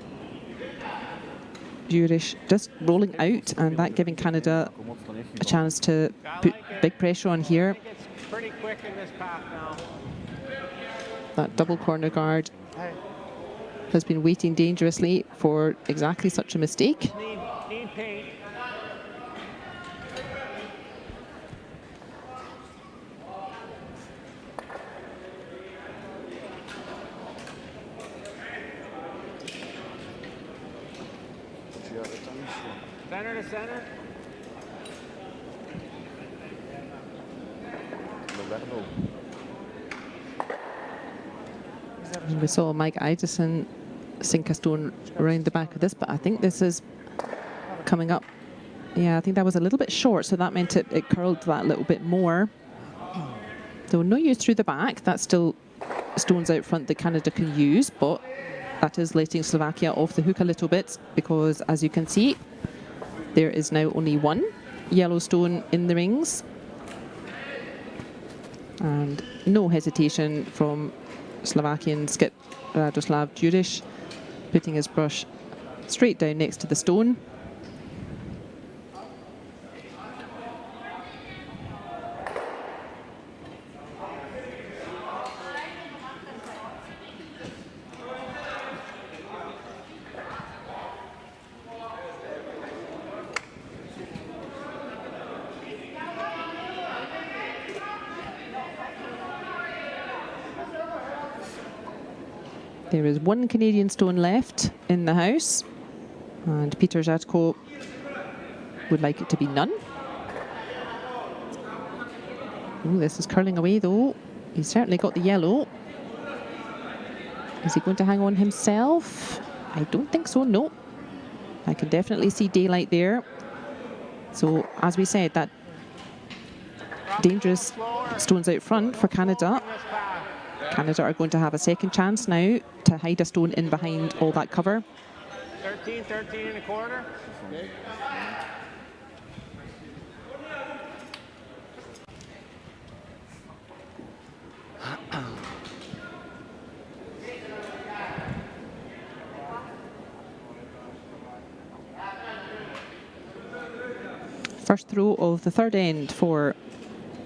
Djuric just rolling out, and that giving Canada a chance to put big pressure on here. It's pretty quick in this path now. That double corner guard has been waiting dangerously for exactly such a mistake. Need paint. Center to center. And we saw Mike Idison sink a stone around the back of this, but I think this is coming up. Yeah, I think that was a little bit short, so that meant it curled that little bit more. So no use through the back. That's still stones out front that Canada can use, but that is letting Slovakia off the hook a little bit, because as you can see, there is now only one yellow stone in the rings. And no hesitation from Slovakian skip Radoslav Djuric, putting his brush straight down next to the stone. There is one Canadian stone left in the house, and Peter Zatko would like it to be none. Ooh, this is curling away though. He's certainly got the yellow. Is he going to hang on himself? I don't think so, no. I can definitely see daylight there. So, as we said, that dangerous stones out front for Canada. Canada are going to have a second chance now to hide a stone in behind all that cover. 13 and a quarter. Okay. First throw of the third end for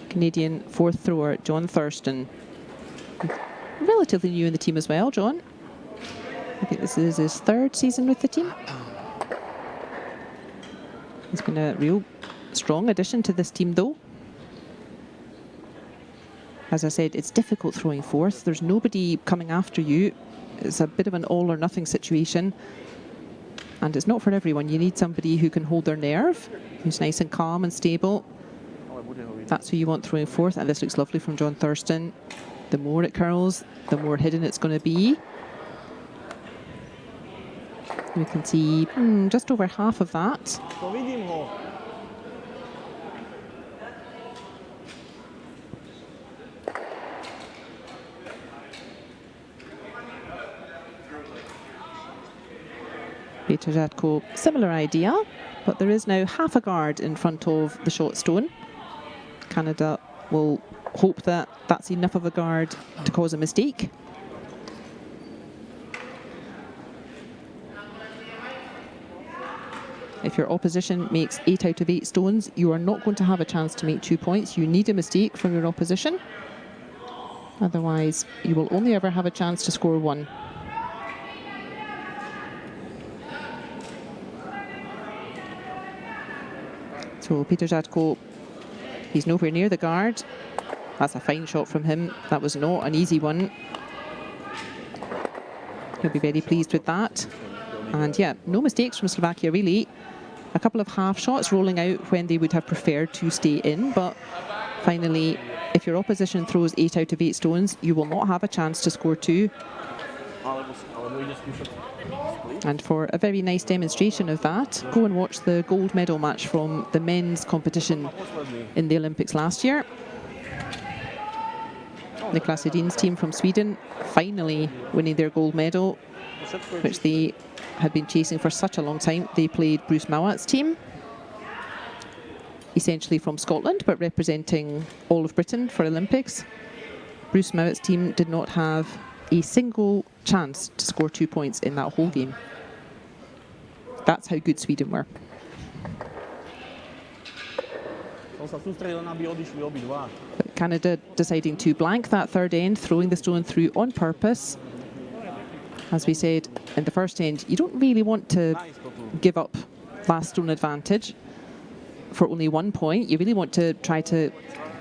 Canadian fourth thrower John Thurston. Relatively new in the team as well, John. I think this is his third season with the team. He's been a real strong addition to this team though. As I said, it's difficult throwing fourth. There's nobody coming after you. It's a bit of an all or nothing situation. And it's not for everyone. You need somebody who can hold their nerve, who's nice and calm and stable. That's who you want throwing fourth. And this looks lovely from John Thurston. The more it curls, the more hidden it's going to be. We can see just over half of that. Peter Zatko, similar idea, but there is now half a guard in front of the short stone. Canada will hope that that's enough of a guard to cause a mistake. If your opposition makes 8 out of 8 stones, you are not going to have a chance to make 2 points. You need a mistake from your opposition. Otherwise, you will only ever have a chance to score 1. So Peter Zatko, he's nowhere near the guard. That's a fine shot from him. That was not an easy one. He'll be very pleased with that. And yeah, no mistakes from Slovakia really. A couple of half shots rolling out when they would have preferred to stay in, but finally, if your opposition throws 8 out of 8 stones, you will not have a chance to score 2. And for a very nice demonstration of that, go and watch the gold medal match from the men's competition in the Olympics last year. Niklas Edin's team from Sweden finally winning their gold medal, which they had been chasing for such a long time. They played Bruce Mowat's team, essentially from Scotland, but representing all of Britain for Olympics. Bruce Mowat's team did not have a single chance to score 2 points in that whole game. That's how good Sweden were. But Canada deciding to blank that third end, throwing the stone through on purpose. As we said in the first end, you don't really want to give up last stone advantage for only 1 point. You really want to try to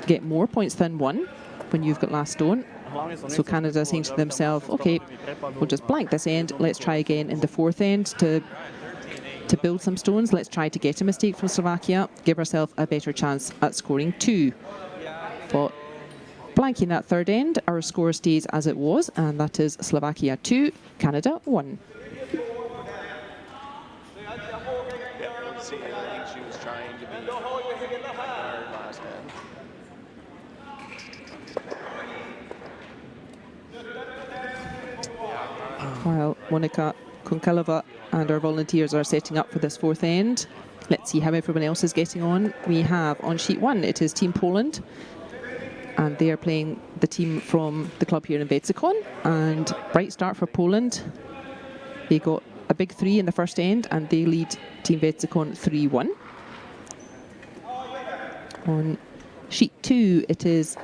get more points than 1 when you've got last stone. So Canada saying to themselves, okay, we'll just blank this end. Let's try again in the fourth end to build some stones. Let's try to get a mistake from Slovakia, give ourselves a better chance at scoring 2. But Blanking that third end, our score stays as it was, and that is Slovakia 2, Canada 1. Yeah, see, I think she was trying to be hard last end. While Monika Konkalova and our volunteers are setting up for this fourth end, let's see how everyone else is getting on. We have on sheet 1, it is Team Poland, and they are playing the team from the club here in Bedzikon. And bright start for Poland. They got a big 3 in the first end, and they lead Team Bedzikon 3-1. On sheet 2, it is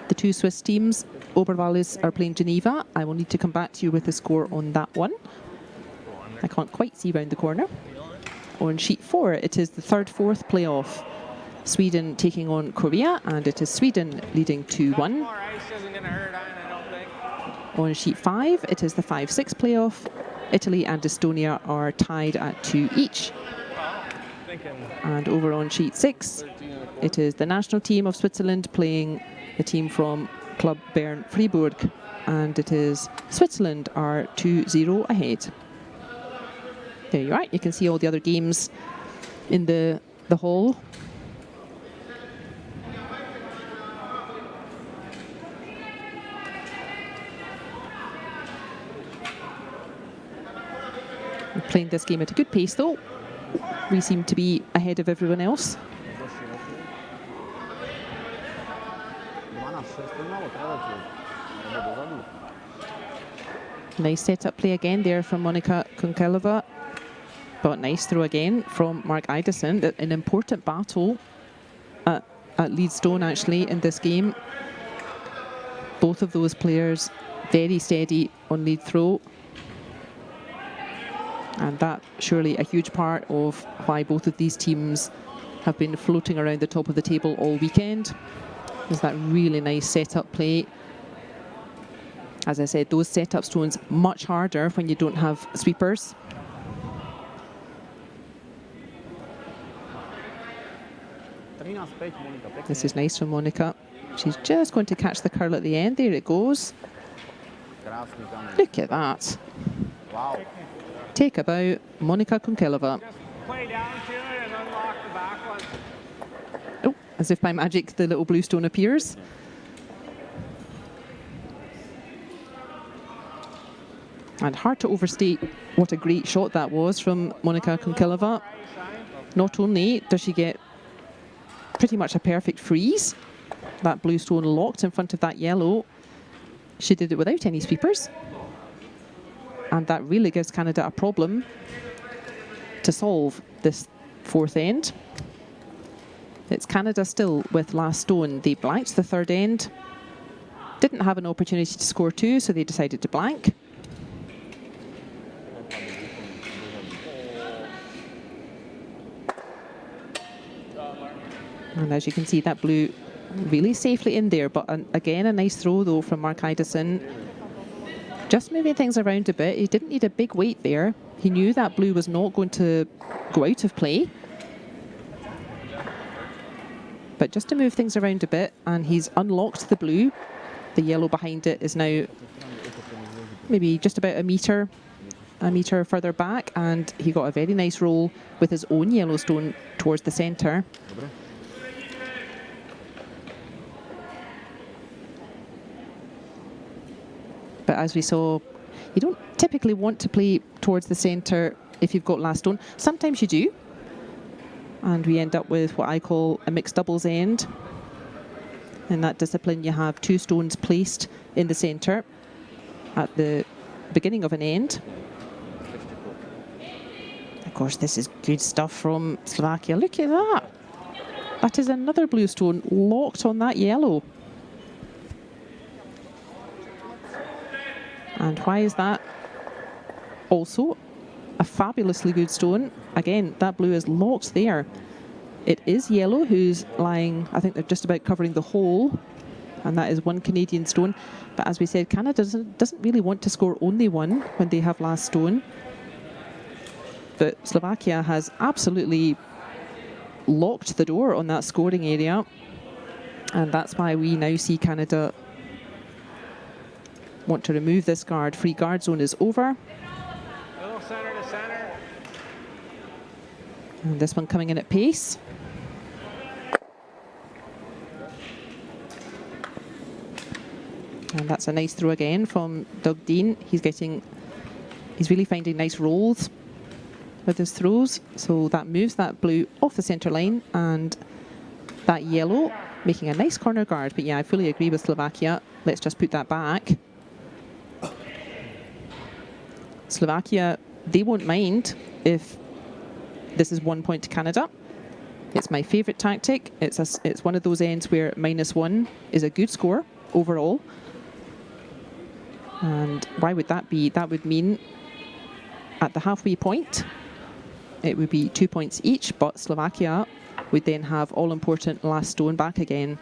the two Swiss teams. Oberwallis are playing Geneva. I will need to come back to you with the score on that one. I can't quite see round the corner. On sheet 4, it is the third-fourth playoff. Sweden taking on Korea, and it is Sweden leading 2-1. On sheet 5, it is the 5-6 playoff. Italy and Estonia are tied at 2 each. And over on sheet 6, it is the national team of Switzerland playing the team from Club Bern Fribourg, and it is Switzerland are 2-0 ahead. There you are. You can see all the other games in the hall. We're playing this game at a good pace though. We seem to be ahead of everyone else. Nice set-up play again there from Monika Konkalova. But nice throw again from Mark Idison. An important battle at Leadstone actually in this game. Both of those players very steady on lead throw. And that surely a huge part of why both of these teams have been floating around the top of the table all weekend. Is that really nice set-up play. As I said, those set-up stones much harder when you don't have sweepers. This is nice from Monika. She's just going to catch the curl at the end. There it goes. Look at that. Wow. Take about Monika Konkalova. Just play down to it and unlock the back one. Oh, as if by magic the little blue stone appears. And hard to overstate what a great shot that was from Monika Konkalova. Not only does she get pretty much a perfect freeze, that blue stone locked in front of that yellow, she did it without any sweepers. And that really gives Canada a problem to solve this fourth end. It's Canada still with last stone. They blanked the third end. Didn't have an opportunity to score 2, so they decided to blank. And as you can see, that blue really safely in there. But again, a nice throw though from Mark Idison. Just moving things around a bit. He didn't need a big weight there. He knew that blue was not going to go out of play. But just to move things around a bit, and he's unlocked the blue. The yellow behind it is now maybe just about a metre further back, and he got a very nice roll with his own yellow stone towards the centre. But as we saw, you don't typically want to play towards the centre if you've got last stone. Sometimes you do. And we end up with what I call a mixed doubles end. In that discipline, you have 2 stones placed in the centre at the beginning of an end. Of course, this is good stuff from Slovakia. Look at that. That is another blue stone locked on that yellow. And why is that? Also, a fabulously good stone. Again, that blue is locked there. It is yellow who's lying, I think they're just about covering the hole. And that is 1 Canadian stone. But as we said, Canada doesn't really want to score only 1 when they have last stone. But Slovakia has absolutely locked the door on that scoring area. And that's why we now see Canada want to remove this guard. Free guard zone is over. Little center to center. And this one coming in at pace. And that's a nice throw again from Doug Dean. He's really finding nice rolls with his throws. So that moves that blue off the centre line, and that yellow making a nice corner guard. But yeah, I fully agree with Slovakia. Let's just put that back. Slovakia, they won't mind if this is 1 point to Canada. It's my favourite tactic. It's one of those ends where -1 is a good score overall. And why would that be? That would mean at the halfway point, it would be 2 points each, but Slovakia would then have all-important last stone back again.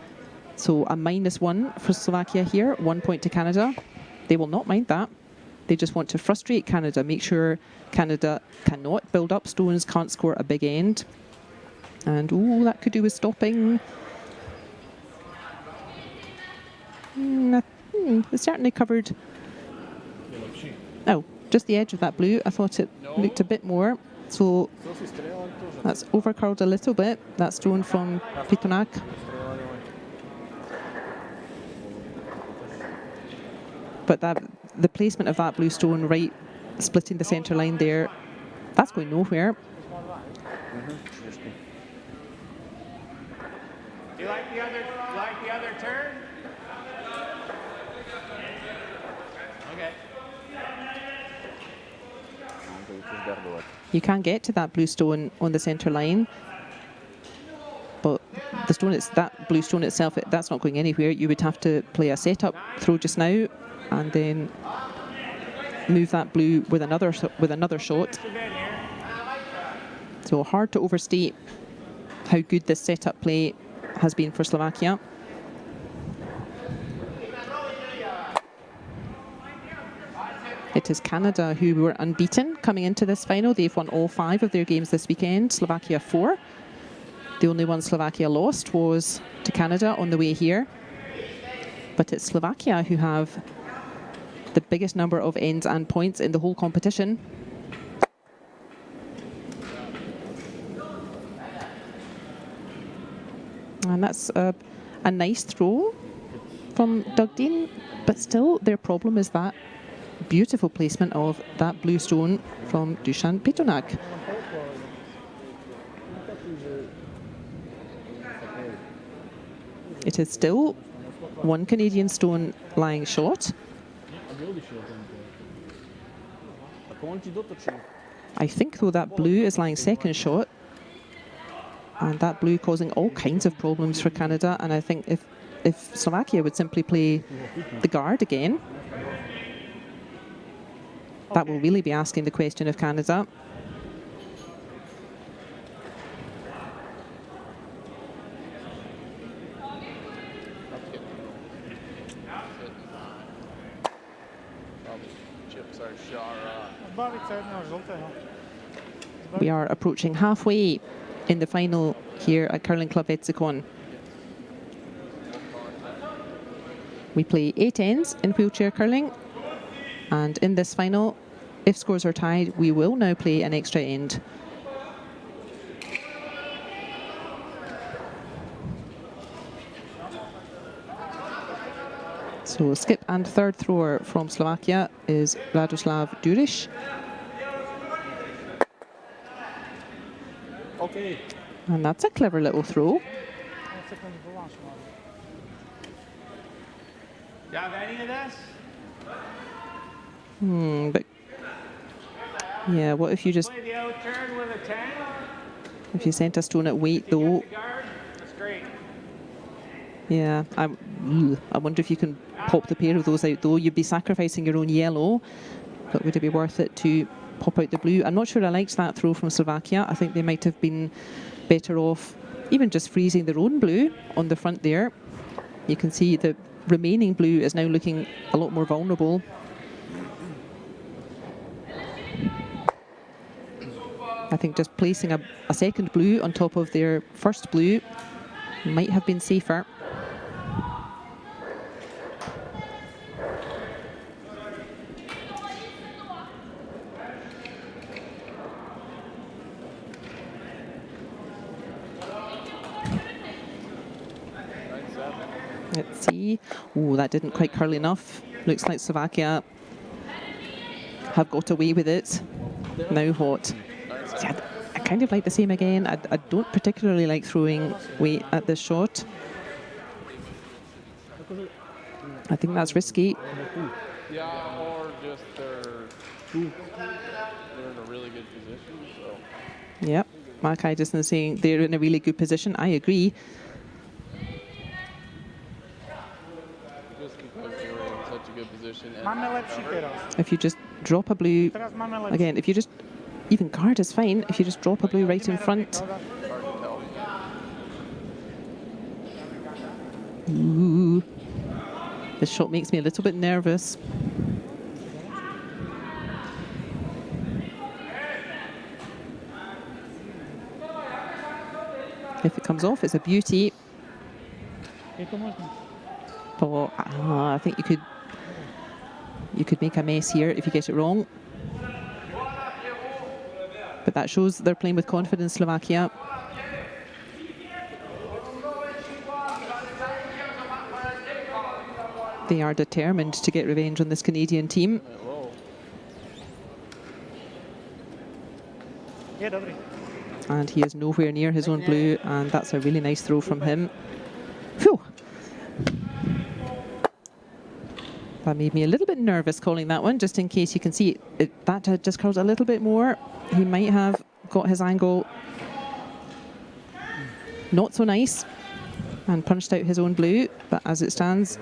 So a -1 for Slovakia here, 1 point to Canada. They will not mind that. They just want to frustrate Canada, make sure Canada cannot build up stones, can't score a big end. And, ooh, that could do with stopping. It's certainly covered. Oh, just the edge of that blue. I thought it looked a bit more. So that's overcurled a little bit. That stone from Pitonak. But the placement of that blue stone right splitting the centre line there, that's going nowhere. Do you like the other turn? Okay. You can get to that blue stone on the centre line, but that blue stone itself, that's not going anywhere. You would have to play a setup throw just now, and then move that blue with another shot. So hard to overstate how good this setup play has been for Slovakia. It is Canada who were unbeaten coming into this final. They've won all 5 of their games this weekend. Slovakia 4. The only one Slovakia lost was to Canada on the way here. But it's Slovakia who have the biggest number of ends and points in the whole competition. And that's a nice throw from Doug Dean, but still their problem is that beautiful placement of that blue stone from Dusan Pitonak. It is still 1 Canadian stone lying short. I think, though, that blue is lying second shot, and that blue causing all kinds of problems for Canada. And I think if Slovakia would simply play the guard again, that will really be asking the question of Canada. We are approaching halfway in the final here at Curling Club Edzikon. We play 8 ends in wheelchair curling, and in this final, if scores are tied, we will now play an extra end. So skip and third thrower from Slovakia is Radoslav Duriš. Okay. And that's a clever little throw. Do you have any of this? But yeah, what if you just Play the out turn with a 10. if you sent a stone at weight though? Get the guard. That's great. Yeah, I wonder if you can pop the pair of those out though. You'd be sacrificing your own yellow, but would it be worth it to pop out the blue? I'm not sure I liked that throw from Slovakia. I think they might have been better off even just freezing their own blue on the front there. You can see the remaining blue is now looking a lot more vulnerable. I think just placing a second blue on top of their first blue might have been safer. Let's see. Oh, that didn't quite curl enough. Looks like Slovakia have got away with it. Now what? See, I kind of like the same again. I don't particularly like throwing weight at this shot. I think that's risky. Yeah, or just they're in a really good position. So. Yep. Mark Idison is saying they're in a really good position. I agree. Just because they're in such a good position. If you just drop a blue, again, if you just, even guard is fine. If you just drop a blue right in front. Ooh. This shot makes me a little bit nervous. If it comes off, it's a beauty. But I think you could make a mess here if you get it wrong. But that shows they're playing with confidence, Slovakia. They are determined to get revenge on this Canadian team. And he is nowhere near his own blue, and that's a really nice throw from him. Phew. That made me a little bit nervous calling that one, just in case you can see that had just curled a little bit more. He might have got his angle not so nice and punched out his own blue, but as it stands,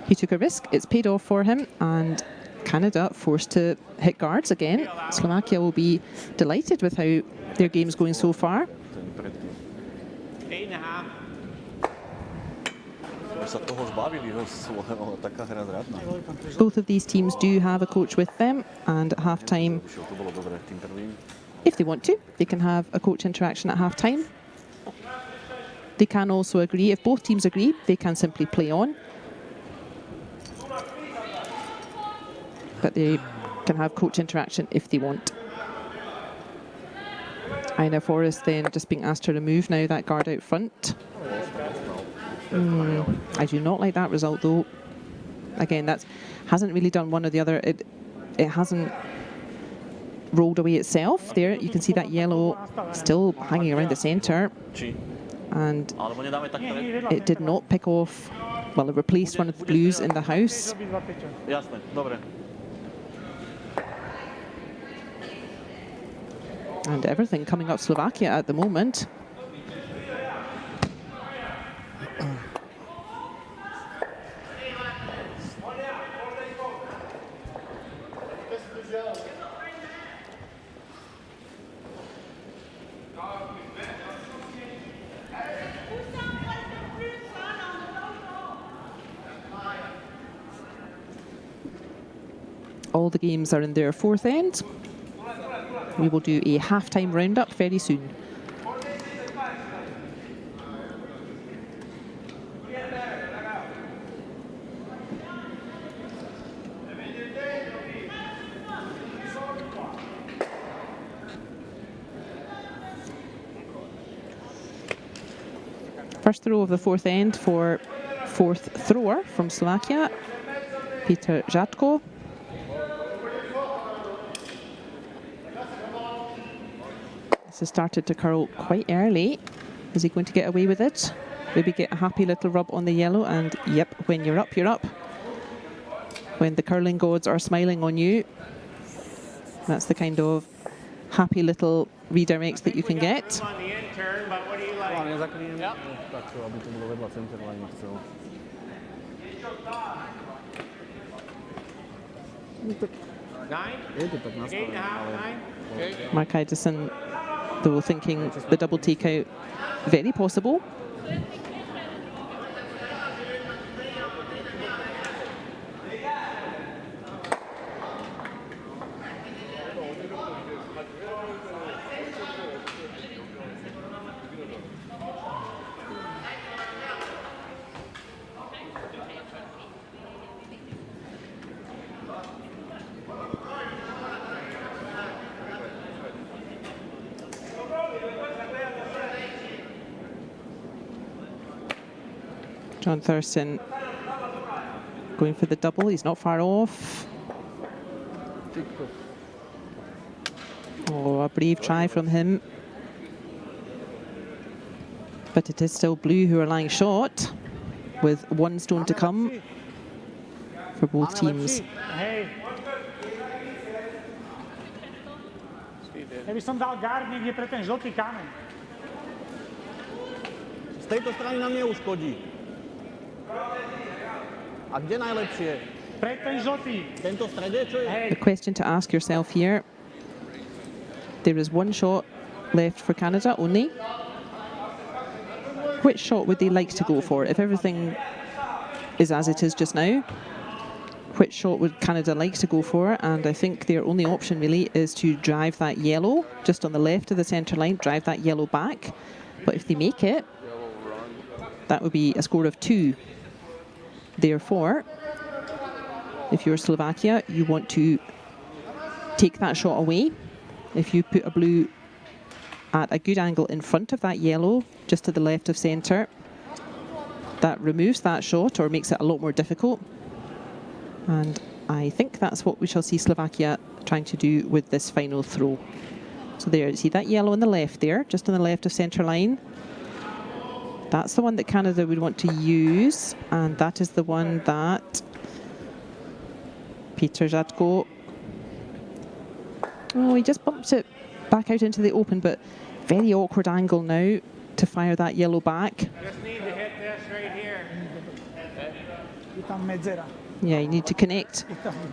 he took a risk. It's paid off for him, and Canada forced to hit guards again. Slovakia will be delighted with how their game's going so far. 8.5. Both of these teams do have a coach with them, and at half-time, if they want to, they can have a coach interaction at half-time. They can also agree, if both teams agree, they can simply play on. But they can have coach interaction if they want. Ina Forrest then just being asked to remove now that guard out front. I do not like that result though. Again, that hasn't really done one or the other. It hasn't rolled away itself. There, you can see that yellow still hanging around the centre. And it did not pick off, well, it replaced one of the blues in the house. And everything coming up Slovakia at the moment. All the games are in their fourth end. We will do a half-time roundup very soon. First throw of the fourth end for fourth thrower from Slovakia, Peter Žatko. This has started to curl quite early. Is he going to get away with it? Maybe get a happy little rub on the yellow, and yep, when you're up, you're up. When the curling gods are smiling on you, that's the kind of happy little redirects that you can get. On the end turn, but what do you like? Yep. 9? 8.5, 9? Okay. Mark Idison, though, thinking the double takeout very possible. John Thurston going for the double. He's not far off. Oh, a brave try from him. But it is still blue who are lying short with one stone to come for both teams. Ja by som dal guard niekde pre ten žltý kameň. Z tejto strany nám neuškodí. A kde najlepšie? Pre ten žltý. Tento strede, čo je? The question to ask yourself here, there is one shot left for Canada only. Which shot would they like to go for? If everything is as it is just now, which shot would Canada like to go for? And I think their only option really is to drive that yellow just on the left of the centre line, drive that yellow back. But if they make it, that would be a score of 2. Therefore, if you're Slovakia, you want to take that shot away. If you put a blue at a good angle in front of that yellow, just to the left of centre, that removes that shot or makes it a lot more difficult. And I think that's what we shall see Slovakia trying to do with this final throw. So there, you see that yellow on the left there, just on the left of centre line. That's the one that Canada would want to use, and that is the one that Peter Rzadko, oh, he just bumped it back out into the open, but very awkward angle now to fire that yellow back. Just need to hit this right here. Yeah, you need to connect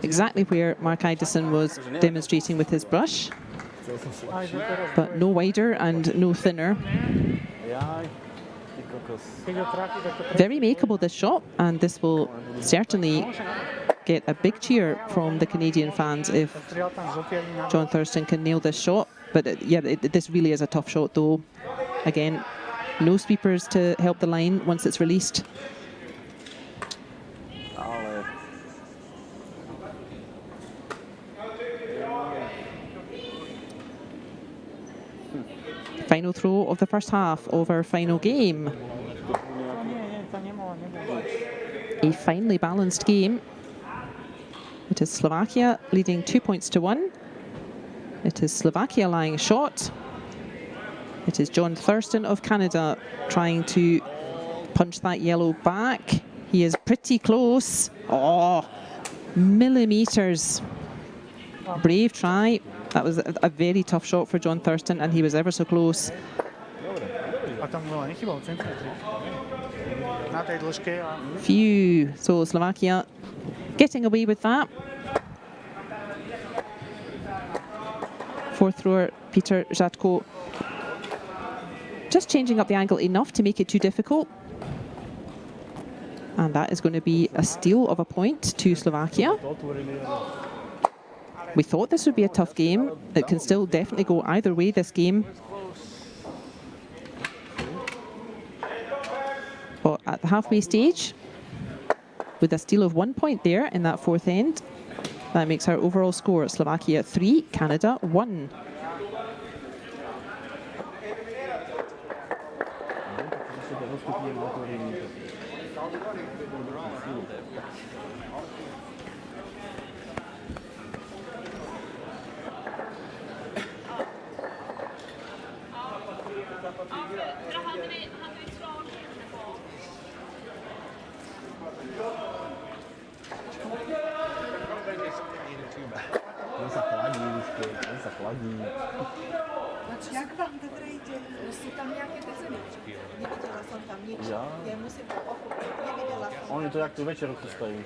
exactly where Mark Idison was demonstrating with his brush, but no wider and no thinner. Very makeable, this shot, and this will certainly get a big cheer from the Canadian fans if John Thurston can nail this shot. But this really is a tough shot though. Again, no sweepers to help the line once it's released. Final throw of the first half of our final game. A finely balanced game. It is Slovakia leading 2 points to 1. It is Slovakia lying short. It is John Thurston of Canada trying to punch that yellow back. He is pretty close. Oh, millimetres. Brave try. That was a very tough shot for John Thurston, and he was ever so close. Phew. So Slovakia getting away with that. Fourth thrower Peter Rzadko just changing up the angle enough to make it too difficult. And that is going to be a steal of a point to Slovakia. We thought this would be a tough game. It can still definitely go either way, this game. But at the halfway stage, with a steal of 1 point there in that fourth end, that makes our overall score Slovakia 3, Canada 1. Jak vám to prejde? Sú tam nejaké ceny? Nevidela som tam nič. Ja musím to pochopiť. Nevidela som. Oni to jak tu večeru chystajú.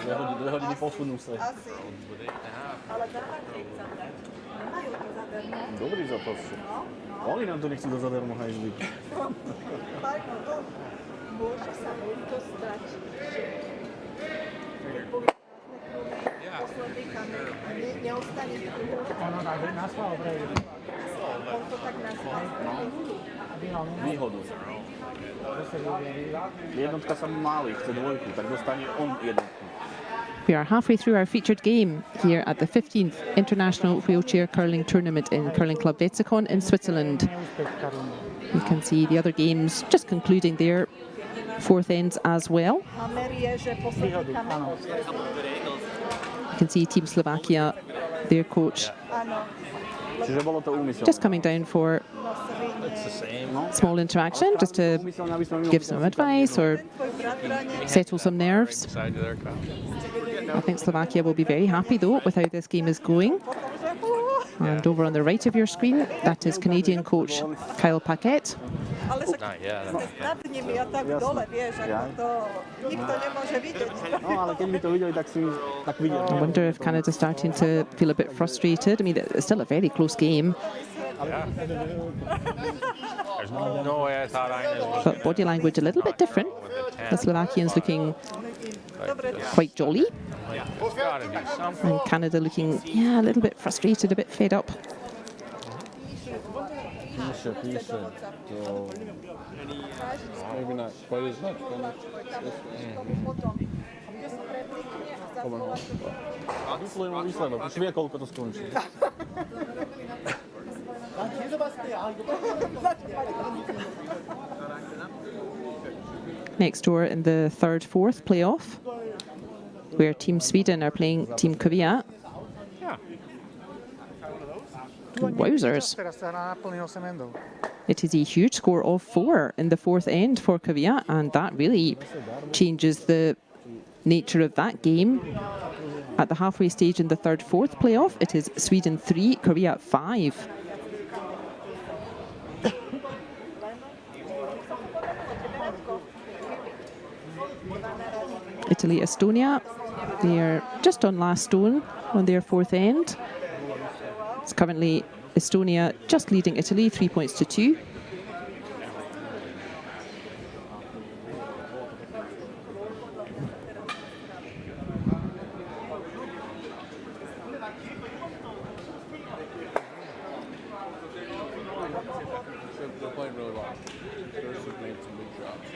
2 hodiny posunú sa. Asi. Ale dávate ich tam dať. Nemajú to zadarmo. Dobrý za to sú. Oni nám to nechcú za zadarmo hajzli. Fajno, to môže sa to stračiť. Posledný kameň a neostane tu. Ono naslal prejde. On to tak naslal. Výhodu. Jednotka sa mu máli, chce dvojku, tak dostane on jednotku. We are halfway through our featured game here at the 15th International Wheelchair Curling Tournament in Curling Club Wetzikon in Switzerland. You can see the other games just concluding there. fourth ends as well. You can see Team Slovakia, their coach, just coming down for small interaction, just to give some advice or settle some nerves. I think Slovakia will be very happy though with how this game is going. And over on the right of your screen, that is Canadian coach Kyle Paquette. I wonder if Canada's starting to feel a bit frustrated. I mean, it's still a very close game. There's no way I thought Ines was But body language a little bit different. The Slovakians looking quite jolly. gotta do something. And Canada looking, yeah, a little bit frustrated, a bit fed up. Maybe not quite as much. Výsledok, už vie, koľko to skončí. Next door in the third-fourth playoff, where Team Sweden are playing Team Korea. Wowzers. It is a huge score of 4 in the fourth end for Korea, and that really changes the nature of that game. At the halfway stage in the third-fourth playoff, it is Sweden 3, Korea 5. Italy, Estonia, they are just on last stone on their fourth end. It's currently Estonia just leading Italy 3 points to 2. They're playing really well. They've made some big shots.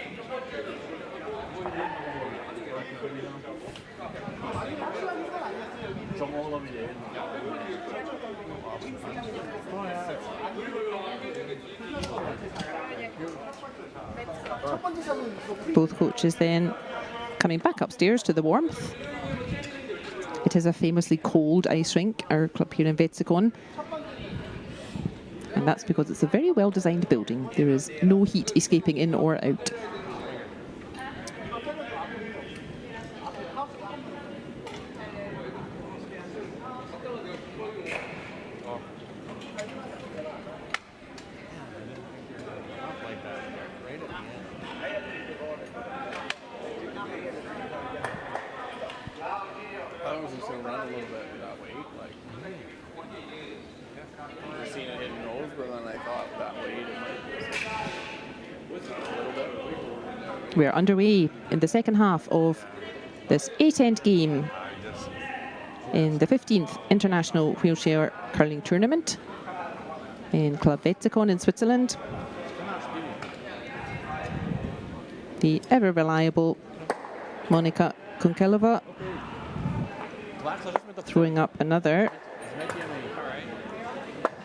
Both coaches then coming back upstairs to the warmth. It is a famously cold ice rink, our club here in Vetsikon. And that's because it's a very well designed building. There is no heat escaping in or out. I was just going to run a little bit that weight. Like, I've seen it hitting nose, but then I thought that weight it might be a little bit. We're underway in the second half of this 8-end game in the 15th International Wheelchair Curling Tournament in Club Vetsikon in Switzerland. The ever reliable Monika Kunkelova throwing up another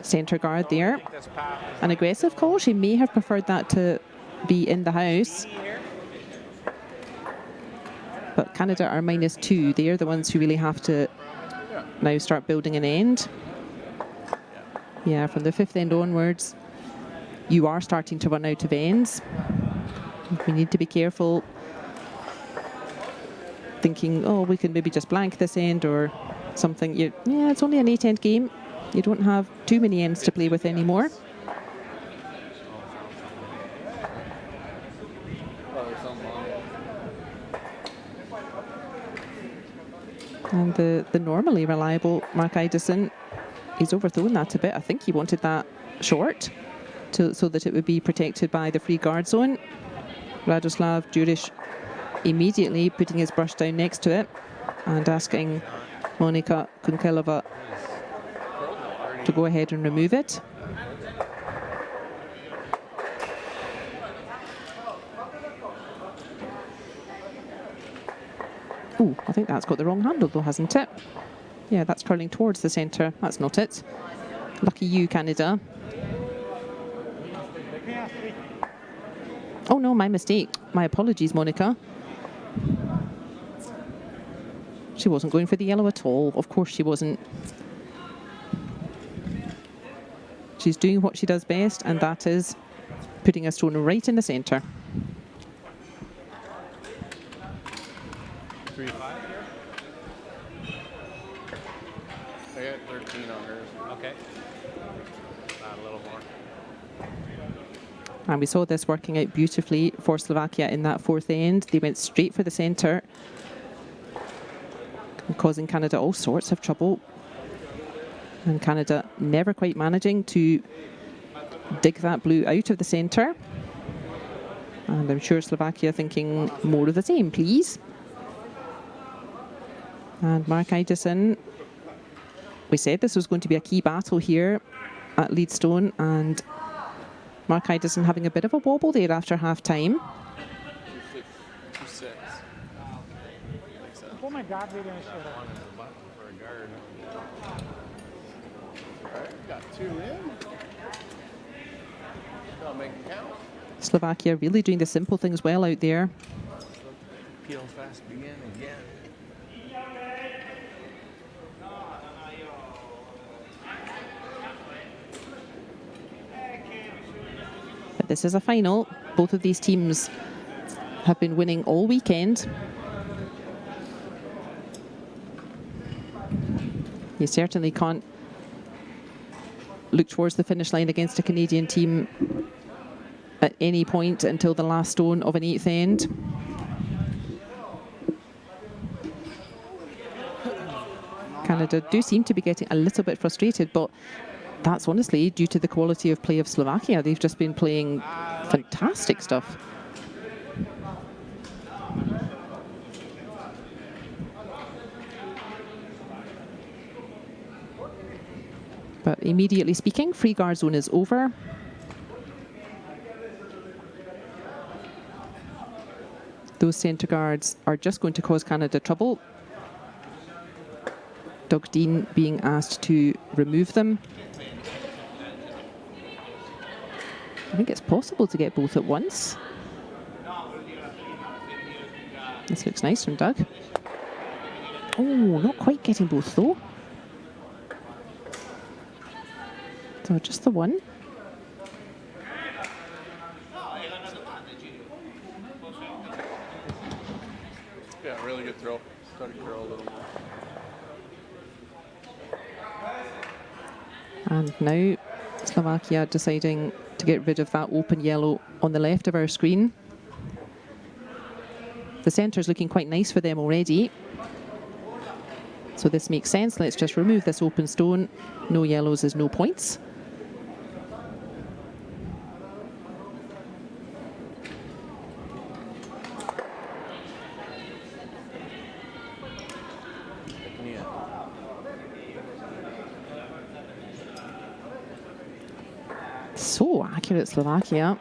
centre guard there. An aggressive call. She may have preferred that to be in the house. But Canada are -2. They are the ones who really have to now start building an end. Yeah, from the fifth end onwards, you are starting to run out of ends. We need to be careful, thinking, oh, we can maybe just blank this end or something. Yeah, it's only an 8-end game. You don't have too many ends to play with anymore. And the normally reliable Mark Idison, he's overthrown that a bit. I think he wanted that short so that it would be protected by the free guard zone. Radoslav Djuric immediately putting his brush down next to it and asking Monika Kunkelova to go ahead and remove it. Oh, I think that's got the wrong handle though, hasn't it? Yeah, that's curling towards the centre. That's not it. Lucky you, Canada. Oh no, my mistake. my apologies, Monica. She wasn't going for the yellow at all. Of course she wasn't. She's doing what she does best, and that is putting a stone right in the centre. 3-5 here. I got 13 on hers. Okay. Not a little more. And we saw this working out beautifully for Slovakia in that fourth end. They went straight for the centre, causing Canada all sorts of trouble. And Canada never quite managing to dig that blue out of the centre. And I'm sure Slovakia thinking more of the same, please. And Mark Idison, we said this was going to be a key battle here at Leadstone, and Mark Idison having a bit of a wobble there after half-time. 2-6. Oh my God, we didn't show For a guard. Alright, got 2 in. I'll make it count. Slovakia really doing the simple things well out there. Peel fast begin again. But this is a final. Both of these teams have been winning all weekend. You certainly can't look towards the finish line against a Canadian team at any point until the last stone of an eighth end. Canada do seem to be getting a little bit frustrated, but that's honestly due to the quality of play of Slovakia. They've just been playing fantastic stuff. But immediately speaking, free guard zone is over. Those centre guards are just going to cause Canada trouble. Doug Dean being asked to remove them. I think it's possible to get both at once. This looks nice from Doug. Oh, not quite getting both though. So just the one. Yeah, really good throw. Try to curl a little more. And now Slovakia deciding to get rid of that open yellow on the left of our screen. The centre is looking quite nice for them already. So this makes sense. Let's just remove this open stone. No yellows is no points. So accurate, Slovakia.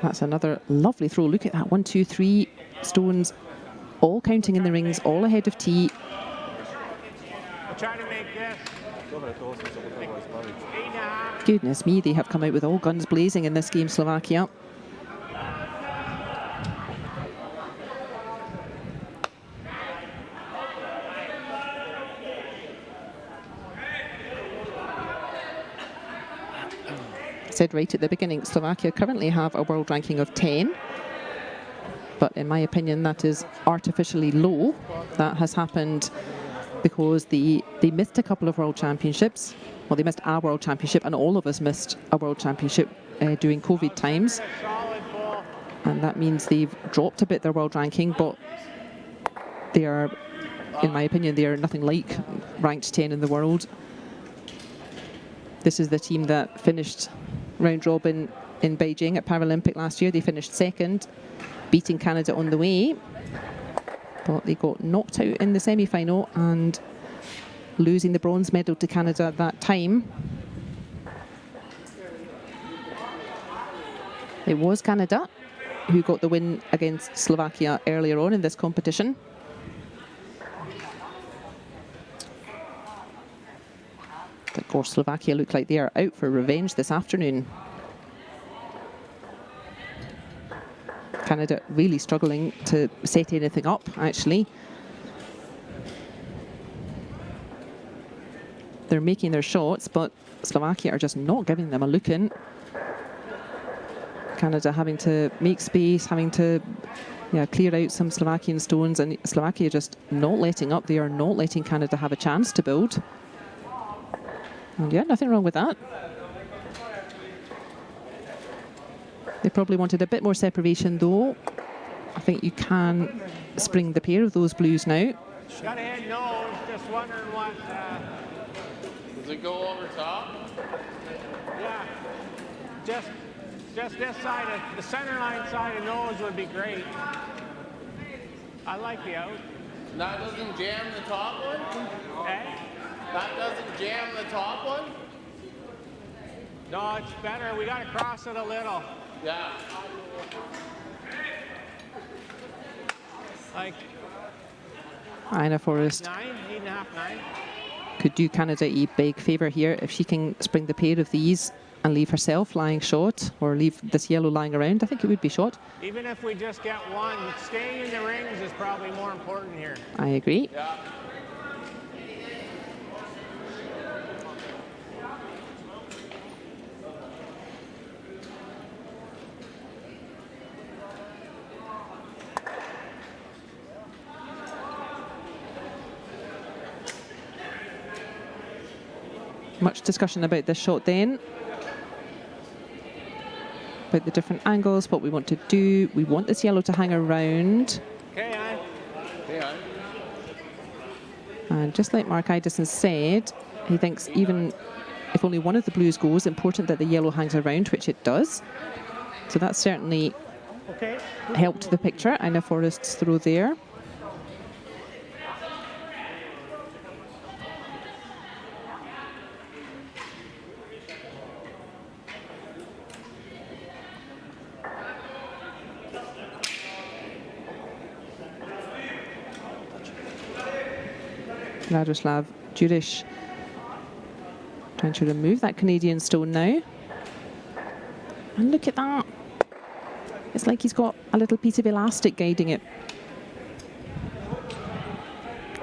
That's another lovely throw. Look at that, 1, 2, 3 stones, all counting in the rings, all ahead of tee. We're trying to make this 8.5. Goodness me, they have come out with all guns blazing in this game, Slovakia. Said right at the beginning, Slovakia currently have a world ranking of 10, but in my opinion that is artificially low. That has happened because they missed a couple of world championships. Well, they missed our world championship, and all of us missed a world championship during COVID times, and that means they've dropped a bit their world ranking, but they are, in my opinion, they are nothing like ranked 10 in the world. This is the team that finished round robin in Beijing at Paralympic last year. They finished second, beating Canada on the way, but they got knocked out in the semi-final and losing the bronze medal to Canada at that time. It was Canada who got the win against Slovakia earlier on in this competition. Of course, Slovakia look like they are out for revenge this afternoon. Canada really struggling to set anything up, actually. They're making their shots, but Slovakia are just not giving them a look in. Canada having to make space, having to clear out some Slovakian stones, and Slovakia just not letting up. They are not letting Canada have a chance to build. And yeah, nothing wrong with that. They probably wanted a bit more separation though. I think you can spring the pair of those blues now. Got a head nose, just wondering what... Does it go over top? Yeah, just this side, the center line side of nose would be great. I like the out. That doesn't jam the top one? Eh? That doesn't jam the top one? No, it's better. We got to cross it a little. Yeah. Like Ina Forrest 9, 8.5, 9. could do Canada a big favour here if she can spring the pair of these and leave herself lying short, or leave this yellow lying around. I think it would be short. Even if we just get one, staying in the rings is probably more important here. I agree. Yeah. Much discussion about this shot then. About the different angles, what we want to do. We want this yellow to hang around. Okay, Yeah. And just like Mark Idison said, he thinks even if only one of the blues goes, important that the yellow hangs around, which it does. So that's certainly helped the picture. Ina Forrest's throw there. Radoslav Juric trying to remove that Canadian stone now. And look at that. It's like he's got a little piece of elastic guiding it.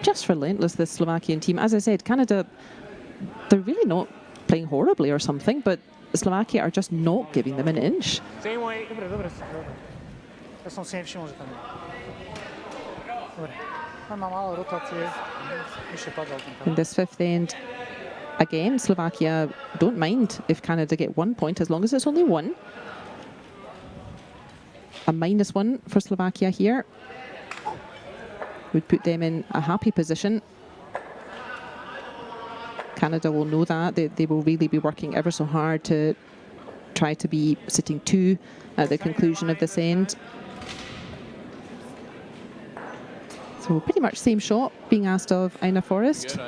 Just relentless, this Slovakian team. As I said, Canada, they're really not playing horribly or something, but Slovakia are just not giving them an inch. same way. Dobre. Ja som si nevšimol, že tam je. Dobre. Mám málo rotácie. Ešte padal ten tam. In this fifth end, again, Slovakia don't mind if Canada get 1 point, as long as it's only one. A -1 for Slovakia here would put them in a happy position. Canada will know that. They will really be working ever so hard to try to be sitting 2 at the conclusion of this end. So pretty much same shot being asked of Ina Forrest.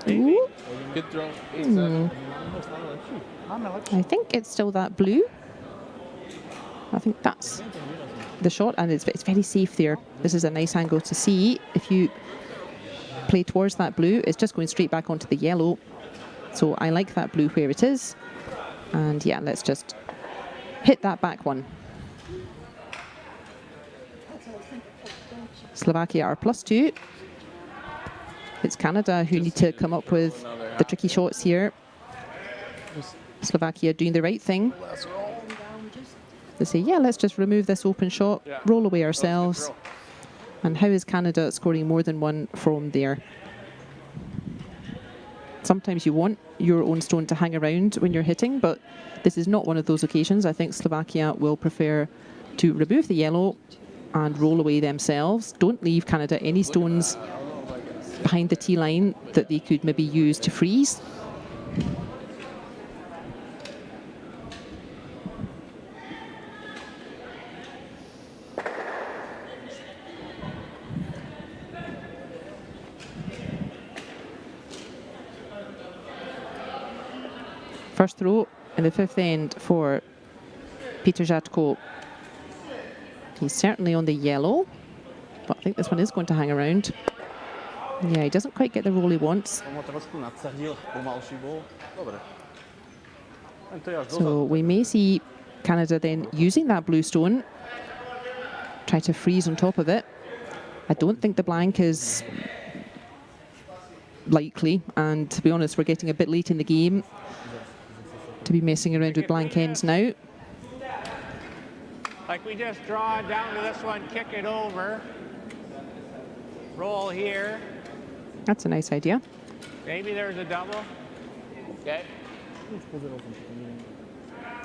Good, Ooh. Good throw. I think it's still that blue. I think that's the shot, and it's very safe there. This is a nice angle to see. If you play towards that blue, it's just going straight back onto the yellow. So I like that blue where it is. And yeah, let's just hit that back one. Slovakia are +2. It's Canada who need to come up with the tricky shots here. Slovakia doing the right thing. They say, yeah, let's just remove this open shot, roll away ourselves. And how is Canada scoring more than one from there? Sometimes you want your own stone to hang around when you're hitting, but this is not one of those occasions. I think Slovakia will prefer to remove the yellow and roll away themselves. Don't leave Canada any stones behind the tee line that they could maybe use to freeze. First throw in the fifth end for Peter Jatko. He's certainly on the yellow, but I think this one is going to hang around. Yeah, he doesn't quite get the roll he wants. So we may see Canada then using that blue stone, try to freeze on top of it. I don't think the blank is likely, and to be honest, we're getting a bit late in the game to be messing around with blank ends now. Like we just draw down to this one, kick it over, roll here. That's a nice idea. Maybe there's a double. Okay.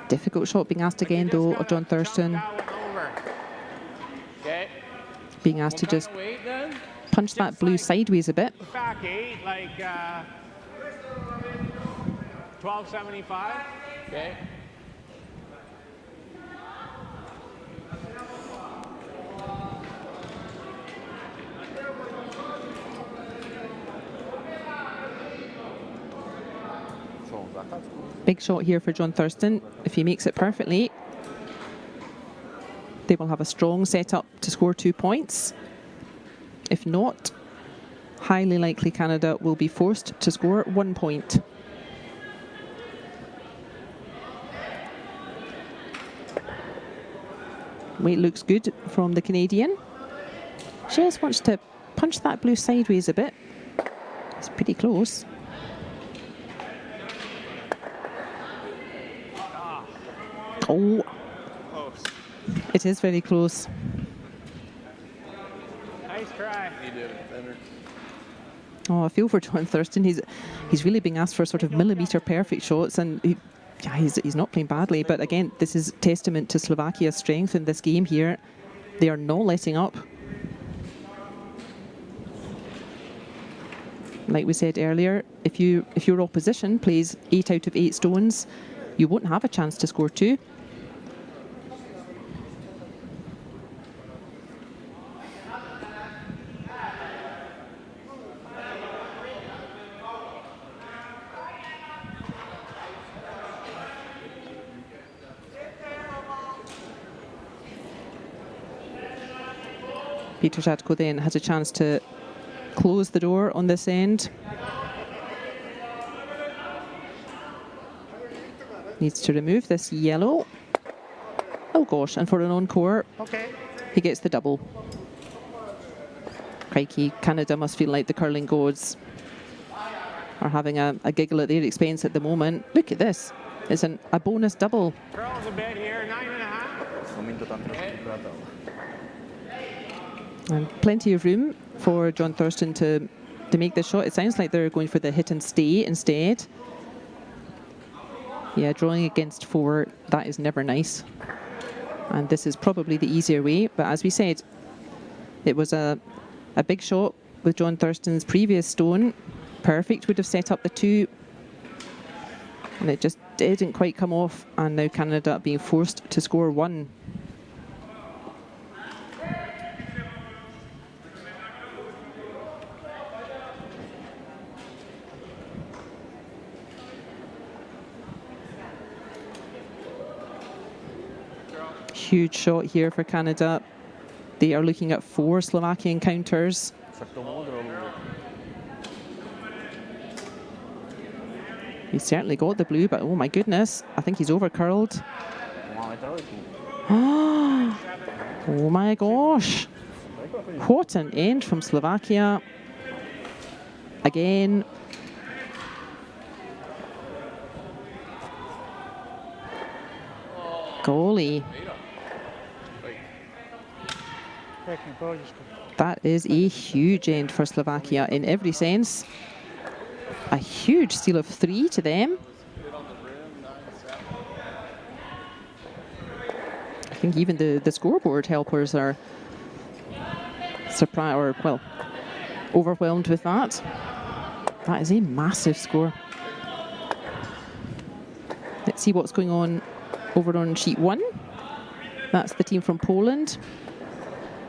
Difficult shot being asked again though of John Thurston. Okay. Being asked to just punch that blue sideways a bit. Back 8, like 1275. Okay. Big shot here for John Thurston. If he makes it perfectly, they will have a strong setup to score 2 points. If not, highly likely Canada will be forced to score 1 point. Weight looks good from the Canadian. She just wants to punch that blue sideways a bit. It's pretty close. Oh, it is very close. Nice try. He did it better. Oh, I feel for John Thurston. He's really being asked for sort of millimetre perfect shots, and he's not playing badly. But again, this is testament to Slovakia's strength in this game here. They are not letting up. Like we said earlier, if your opposition plays 8 out of 8 stones, you won't have a chance to score 2. Peter Jatko then has a chance to close the door on this end. Needs to remove this yellow. Oh gosh, and for an encore, he gets the double. Crikey, Canada must feel like the curling gods are having a giggle at their expense at the moment. Look at this. It's a bonus double. Curls a bit here, 9.5. And plenty of room for John Thurston to make this shot. It sounds like they're going for the hit and stay instead. Yeah, drawing against 4, that is never nice. And this is probably the easier way. But as we said, it was a big shot with John Thurston's previous stone. Perfect would have set up the 2. And it just didn't quite come off. And now Canada being forced to score 1. Huge shot here for Canada. They are looking at 4 Slovakian counters. He's certainly got the blue, but oh my goodness, I think he's over curled. Oh my gosh. What an end from Slovakia. Again. Goalie. That is a huge end for Slovakia in every sense. A huge steal of 3 to them. I think even the scoreboard helpers are surprised, or well, overwhelmed with that. That is a massive score. Let's see what's going on over on sheet 1. That's the team from Poland.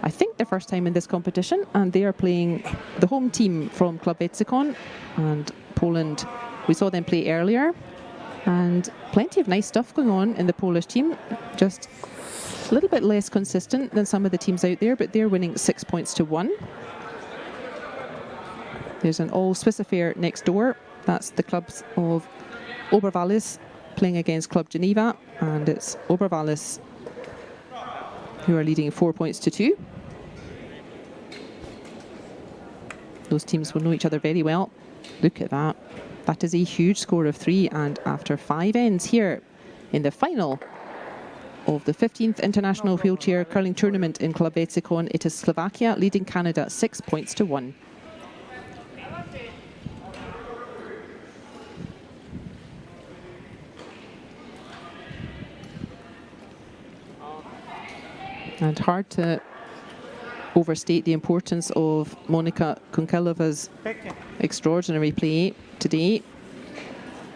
I think their first time in this competition, and they are playing the home team from Club Econ. And Poland, we saw them play earlier, and plenty of nice stuff going on in the Polish team. Just a little bit less consistent than some of the teams out there, but they're winning 6 points to 1. There's an all-Swiss affair next door. That's the clubs of Oberwallis playing against Club Geneva, and it's Oberwallis who are leading 4 points to 2. Those teams will know each other very well. Look at that. That is a huge score of 3, and after 5 ends here in the final of the 15th International Wheelchair Curling Tournament in Club Wetzikon, it is Slovakia leading Canada 6 points to 1. And hard to overstate the importance of Monika Kunkelova's extraordinary play today.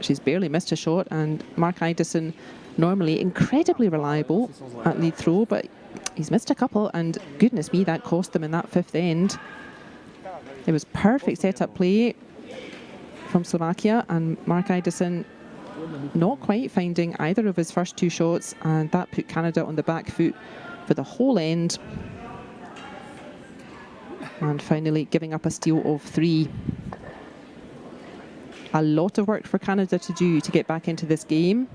She's barely missed a shot, and Mark Idison, normally incredibly reliable at lead throw, but he's missed a couple, and goodness me, that cost them in that 5th end. It was perfect set-up play from Slovakia, and Mark Idison not quite finding either of his first 2 shots, and that put Canada on the back foot for the whole end. And finally giving up a steal of 3. A lot of work for Canada to do to get back into this game.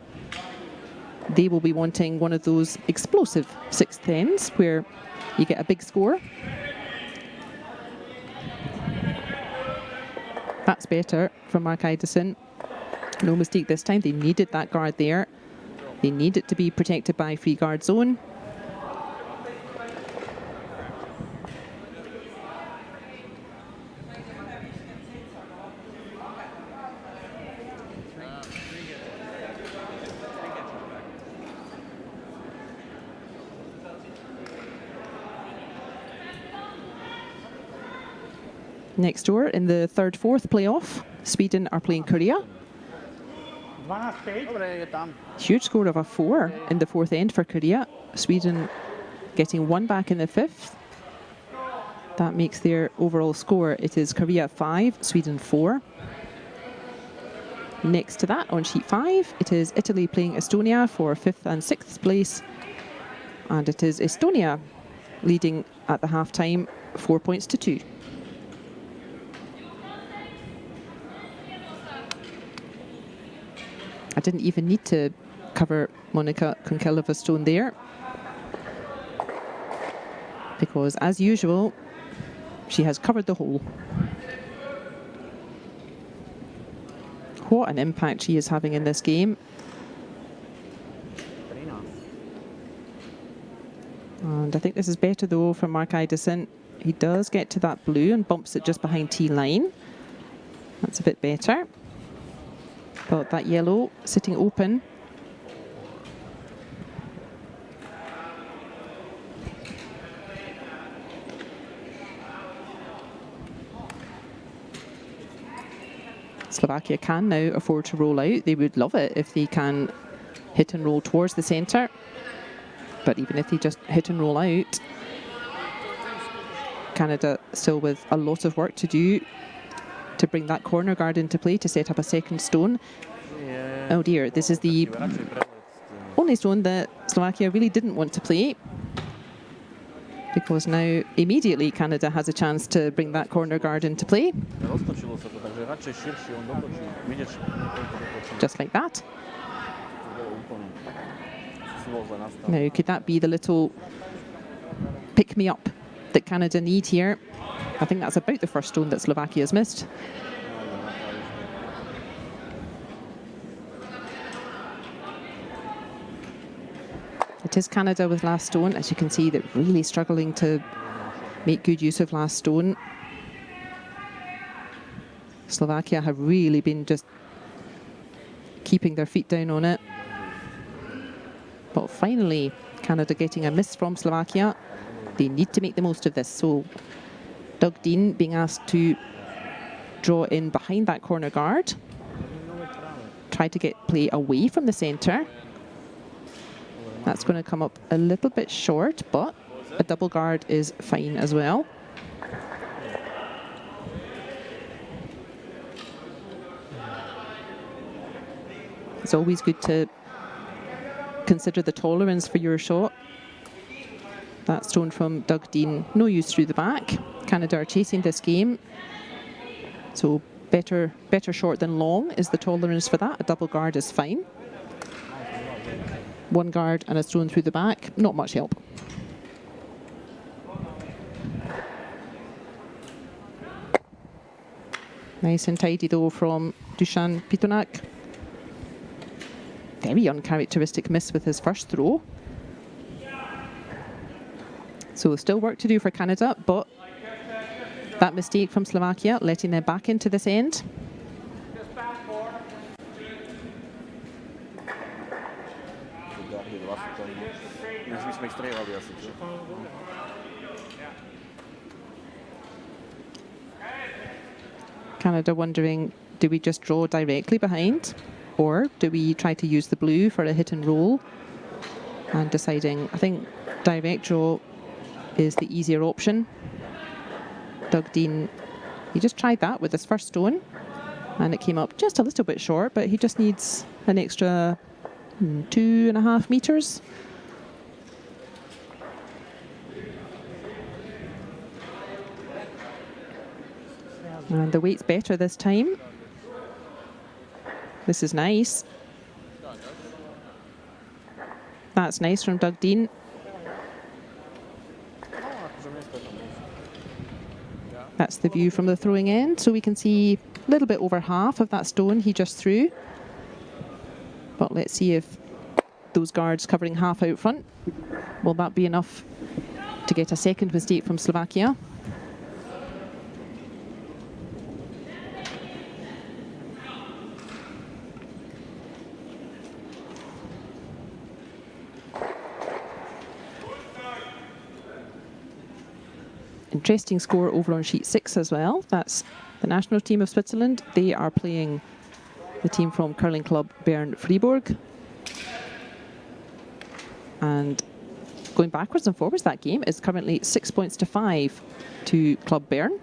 They will be wanting one of those explosive 6th ends where you get a big score. That's better from Mark Idison. No mistake this time. They needed that guard there. They need it to be protected by free guard zone. Next door in the 3rd-4th playoff, Sweden are playing Korea. Huge score of a 4 in the 4th end for Korea. Sweden getting 1 back in the 5th. That makes their overall score. It is Korea 5, Sweden 4. Next to that on sheet 5, it is Italy playing Estonia for 5th and 6th place. And it is Estonia leading at the half-time 4 points to 2. I didn't even need to cover Monika Kunkelova's stone there, because as usual she has covered the hole. What an impact she is having in this game. And I think this is better though from Mark Idison. He does get to that blue and bumps it just behind T-line. That's a bit better. But that yellow sitting open. Slovakia can now afford to roll out. They would love it if they can hit and roll towards the centre. But even if they just hit and roll out, Canada still with a lot of work to do to bring that corner guard into play to set up a second stone. Oh dear, this is the only stone that Slovakia really didn't want to play, because now immediately Canada has a chance to bring that corner guard into play. Just like that. Now, could that be the little pick-me-up that Canada need here? I think that's about the first stone that Slovakia has missed. It is Canada with last stone. As you can see, they're really struggling to make good use of last stone. Slovakia have really been just keeping their feet down on it. But finally, Canada getting a miss from Slovakia. They need to make the most of this. So Doug Dean being asked to draw in behind that corner guard. Try to get play away from the centre. That's going to come up a little bit short, but a double guard is fine as well. It's always good to consider the tolerance for your shot. That stone from Doug Dean, no use through the back. Canada are chasing this game. So better short than long is the tolerance for that. A double guard is fine. One guard and it's thrown through the back, not much help. Nice and tidy though from Dusan Pitonak. Very uncharacteristic miss with his first throw. So still work to do for Canada, but that mistake from Slovakia, letting them back into this end. Canada wondering, do we just draw directly behind, or do we try to use the blue for a hit and roll? And deciding, I think direct draw is the easier option. Doug Dean, he just tried that with his first stone and it came up just a little bit short, but he just needs an extra 2.5 meters. And the weight's better this time. This is nice. That's nice from Doug Dean. That's the view from the throwing end, so we can see a little bit over half of that stone he just threw. But let's see if those guards covering half out front, will that be enough to get a second mistake from Slovakia? Interesting score over on sheet 6 as well. That's the national team of Switzerland. They are playing the team from curling club Bern Fribourg. And going backwards and forwards, that game is currently 6 points to 5 to Club Bern.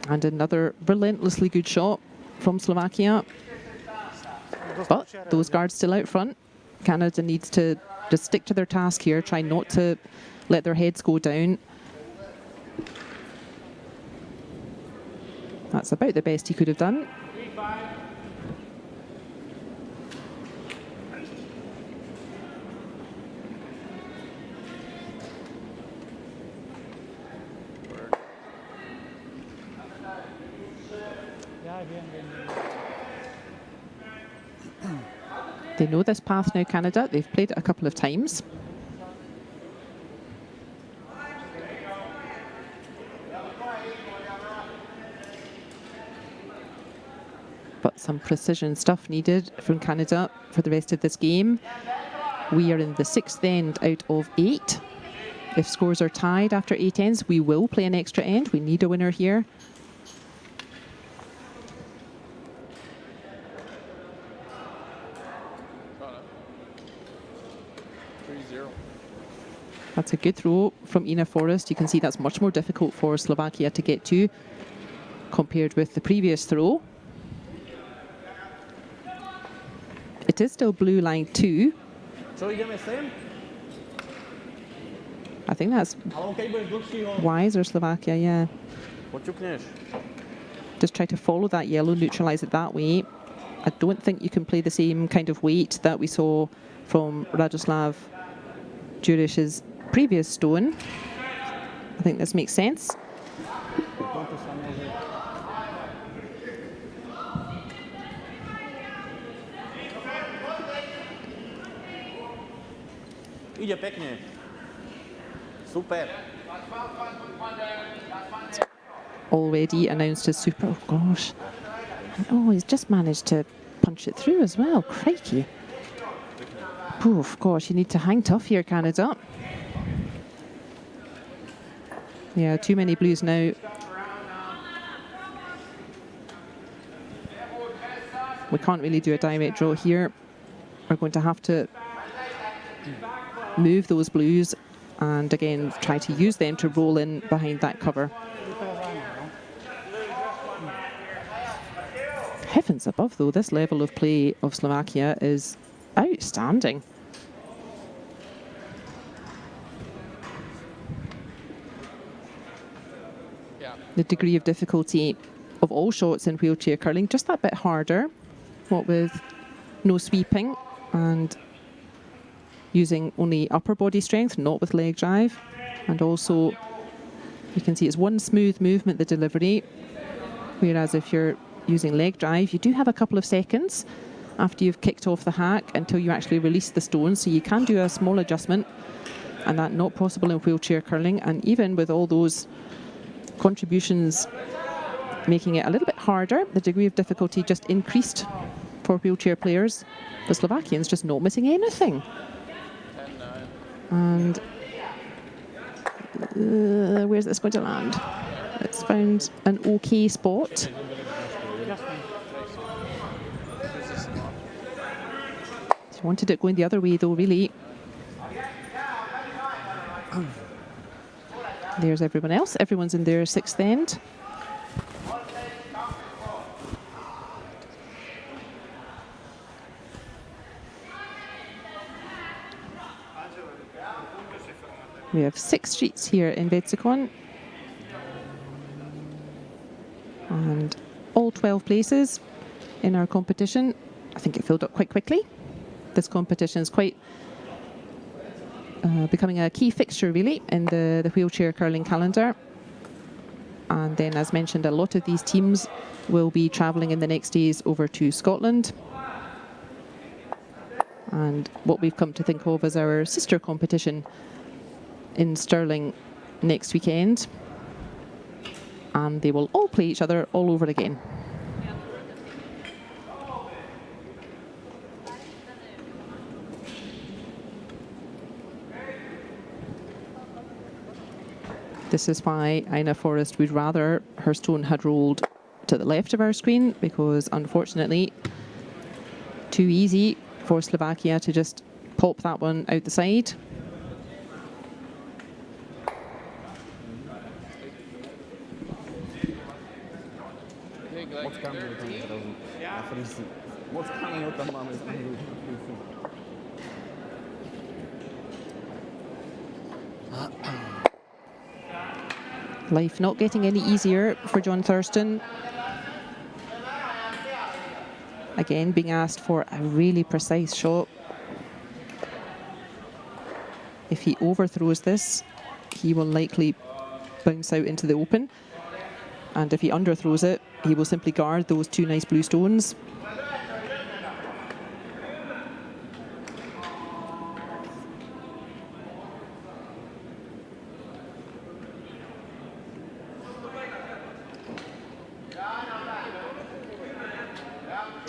And another relentlessly good shot from Slovakia. But those guards still out front. Canada needs to just stick to their task here, try not to let their heads go down. That's about the best he could have done. They know this path now, Canada. They've played it a couple of times. But some precision stuff needed from Canada for the rest of this game. We are in the 6th end out of 8. If scores are tied after 8 ends, we will play an extra end. We need a winner here. That's a good throw from Ina Forrest. You can see that's much more difficult for Slovakia to get to compared with the previous throw. It is still blue line 2. I think that's wiser, Slovakia, yeah. Just try to follow that yellow, neutralise it that way. I don't think you can play the same kind of weight that we saw from Radoslav Jurish's previous stone. I think this makes sense. Ide pekne. Super. Already announced as super. Oh gosh. Oh, he's just managed to punch it through as well. Crikey. Oof, gosh, you need to hang tough here, Canada. Yeah, too many blues now. We can't really do a direct draw here. We're going to have to move those blues and again try to use them to roll in behind that cover. Heavens above though, this level of play of Slovakia is outstanding. the degree of difficulty of all shots in wheelchair curling, just that bit harder, what with no sweeping and using only upper body strength, not with leg drive. And also, you can see it's one smooth movement, the delivery, whereas if you're using leg drive, you do have a couple of seconds after you've kicked off the hack until you actually release the stone, so you can do a small adjustment, and that's not possible in wheelchair curling. And even with all those contributions making it a little bit harder, the degree of difficulty just increased for wheelchair players. The Slovakians just not missing anything. And where's this going to land? It's found an okay spot. She wanted it going the other way though, really. There's everyone else. Everyone's in their sixth end. We have 6 streets here in Vetsikon, and all 12 places in our competition. I think it filled up quite quickly. This competition is quite becoming a key fixture really in the wheelchair curling calendar. And then, as mentioned, a lot of these teams will be travelling in the next days over to Scotland. And what we've come to think of as our sister competition in Stirling next weekend, and they will all play each other all over again. This is why Ina Forrest would rather her stone had rolled to the left of our screen, because unfortunately too easy for Slovakia to just pop that one out the side. Moc kamieniu tam od razu na frisy. Moc kamieniu tam mamy z frisy. Life not getting any easier for John Thurston. Again, being asked for a really precise shot. If he overthrows this, he will likely bounce out into the open. And if he underthrows it, he will simply guard those 2 nice blue stones.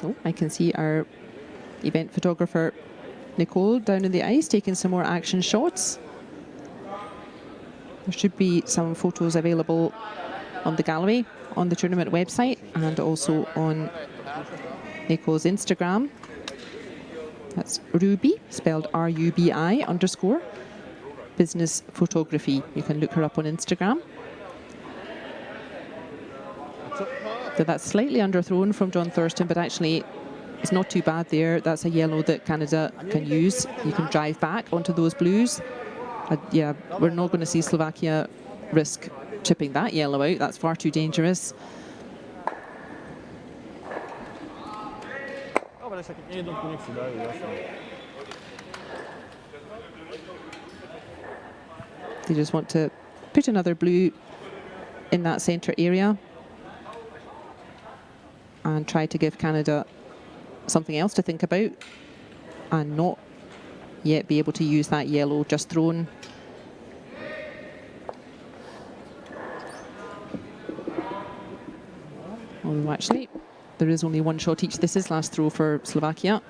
Oh, I can see our event photographer Nicole down in the ice taking some more action shots. There should be some photos available on the gallery, on the tournament website, and also on Nicole's Instagram. That's Ruby, spelled R-U-B-I _ business photography. You can look her up on Instagram. So that's slightly underthrown from John Thurston, but actually it's not too bad there. That's a yellow that Canada can use. You can drive back onto those blues. Yeah, we're not going to see Slovakia risk chipping that yellow out. That's far too dangerous. They just want to put another blue in that centre area and try to give Canada something else to think about and not yet be able to use that yellow just thrown. Although actually there is only 1 shot each. This is last throw for Slovakia.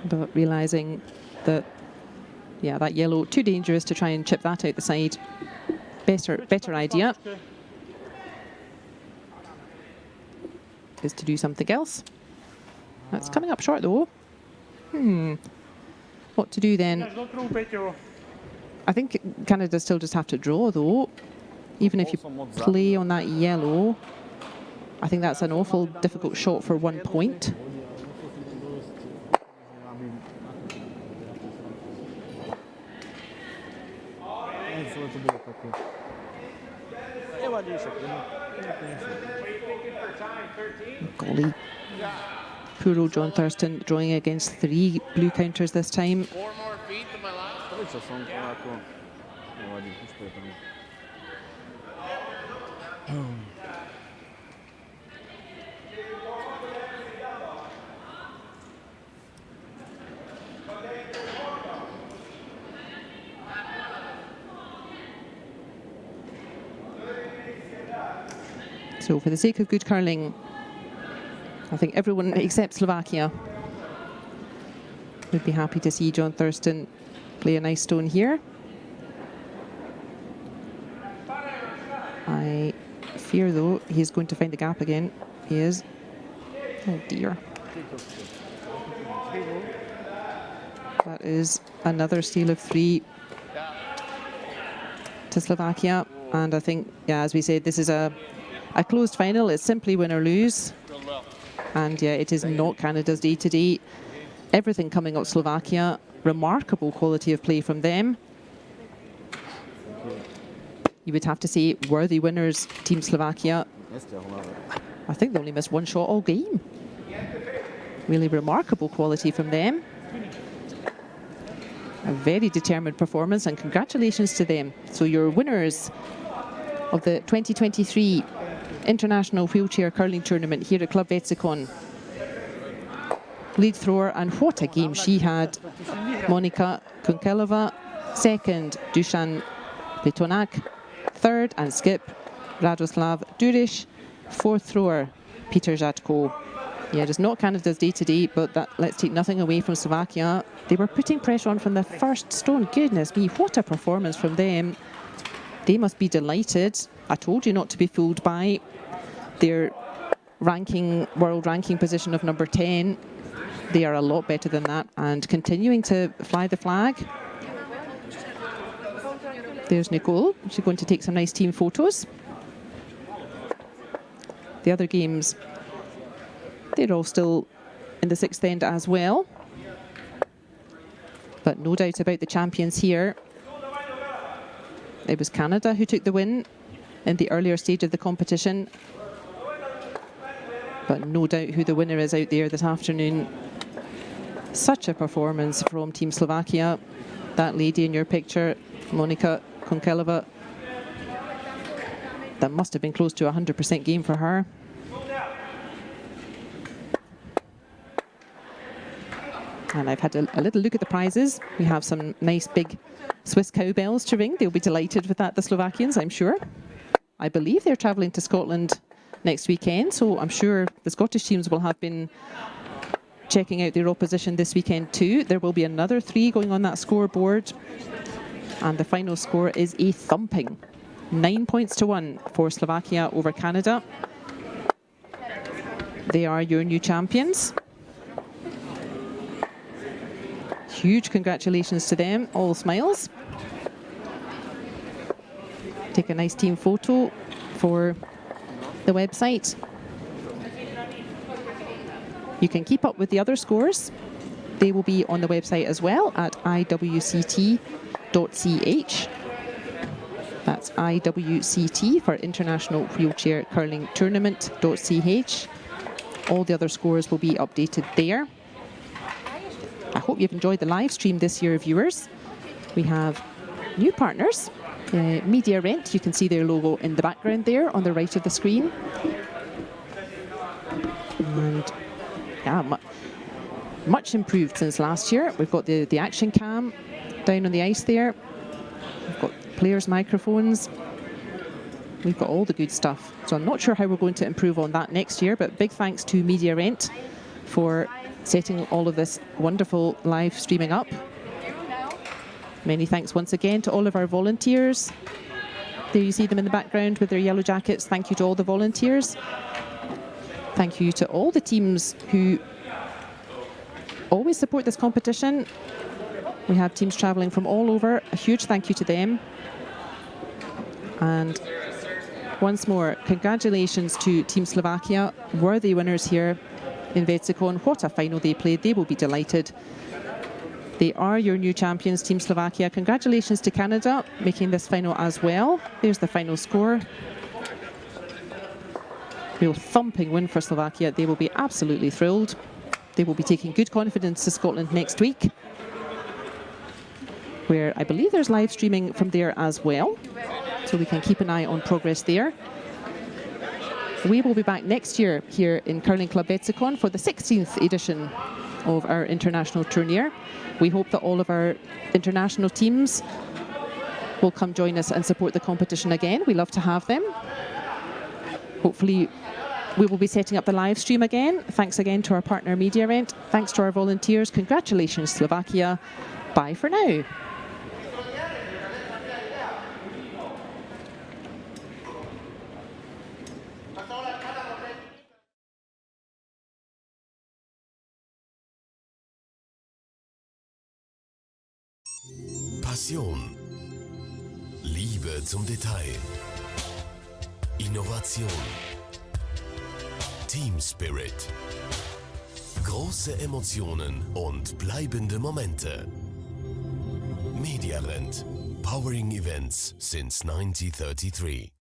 But realising that, yeah, that yellow, too dangerous to try and chip that out the side. Better idea is to do something else. That's coming up short though. What to do then? I think Canada still just have to draw though. Even if you play on that yellow, I think that's an awful difficult shot for 1 point. Golly. Poor old John Thurston drawing against 3 blue counters this time. 4 more feet than my last one. So for the sake of good curling, I think everyone except Slovakia would be happy to see John Thurston play a nice stone here. I fear, though, he's going to find the gap again. He is. Oh, dear. That is another steal of 3 to Slovakia. And I think, yeah, as we said, this is a closed final. It's simply win or lose. And yeah, it is not Canada's day today. Everything coming up Slovakia. Remarkable quality of play from them. You would have to say worthy winners, Team Slovakia. I think they only missed 1 shot all game. Really remarkable quality from them. A very determined performance, and congratulations to them. So your winners of the 2023 International Wheelchair Curling Tournament here at Club Vetsikon. Lead thrower, and what a game she had. Monika Kunkelova. Second, Dusan Pletonak. Third and skip, Radoslav Durish. Fourth thrower, Peter Žatko. Yeah, just not Canada's day today, but let's take nothing away from Slovakia. They were putting pressure on from the first stone. Goodness me, what a performance from them. They must be delighted. I told you not to be fooled by their world ranking position of number 10. They are a lot better than that, and continuing to fly the flag. There's Nicole. She's going to take some nice team photos. The other games, they're all still in the 6th end as well. But no doubt about the champions here. It was Canada who took the win in the earlier stage of the competition. But no doubt who the winner is out there this afternoon. Such a performance from Team Slovakia. That lady in your picture, Monika Kunkelova. That must have been close to a 100% game for her. And I've had a little look at the prizes. We have some nice big Swiss cowbells to ring. They'll be delighted with that, the Slovakians, I'm sure. I believe they're travelling to Scotland next weekend, so I'm sure the Scottish teams will have been checking out their opposition this weekend too. There will be another 3 going on that scoreboard, and the final score is a thumping 9 points to 1 for Slovakia over Canada. They are your new champions. Huge congratulations to them, all smiles. Take a nice team photo for the website. You can keep up with the other scores. They will be on the website as well at IWCT.ch. That's IWCT for International Wheelchair Curling Tournament.ch. All the other scores will be updated there. I hope you've enjoyed the live stream this year, viewers. We have new partners. Media Rent, you can see their logo in the background there on the right of the screen. And yeah, much improved since last year. We've got the action cam down on the ice there. We've got players' microphones. We've got all the good stuff. So I'm not sure how we're going to improve on that next year, but big thanks to Media Rent for setting all of this wonderful live streaming up. Many thanks once again to all of our volunteers. There you see them in the background with their yellow jackets. Thank you to all the volunteers. Thank you to all the teams who always support this competition. We have teams travelling from all over. A huge thank you to them. And once more, congratulations to Team Slovakia, worthy winners here in Vetsikon. What a final they played. They will be delighted. They are your new champions, Team Slovakia. Congratulations to Canada, making this final as well. There's the final score. Real thumping win for Slovakia. They will be absolutely thrilled. They will be taking good confidence to Scotland next week, where I believe there's live streaming from there as well, so we can keep an eye on progress there. We will be back next year here in Curling Club Vetsikon for the 16th edition of our international tournament. We hope that all of our international teams will come join us and support the competition again. We love to have them. Hopefully we will be setting up the live stream again. Thanks again to our partner Media Rent. Thanks to our volunteers. Congratulations, Slovakia. Bye for now. Passion, Liebe zum Detail, Innovation, Team Spirit, große Emotionen und bleibende Momente. Media Rent, powering events since 1933.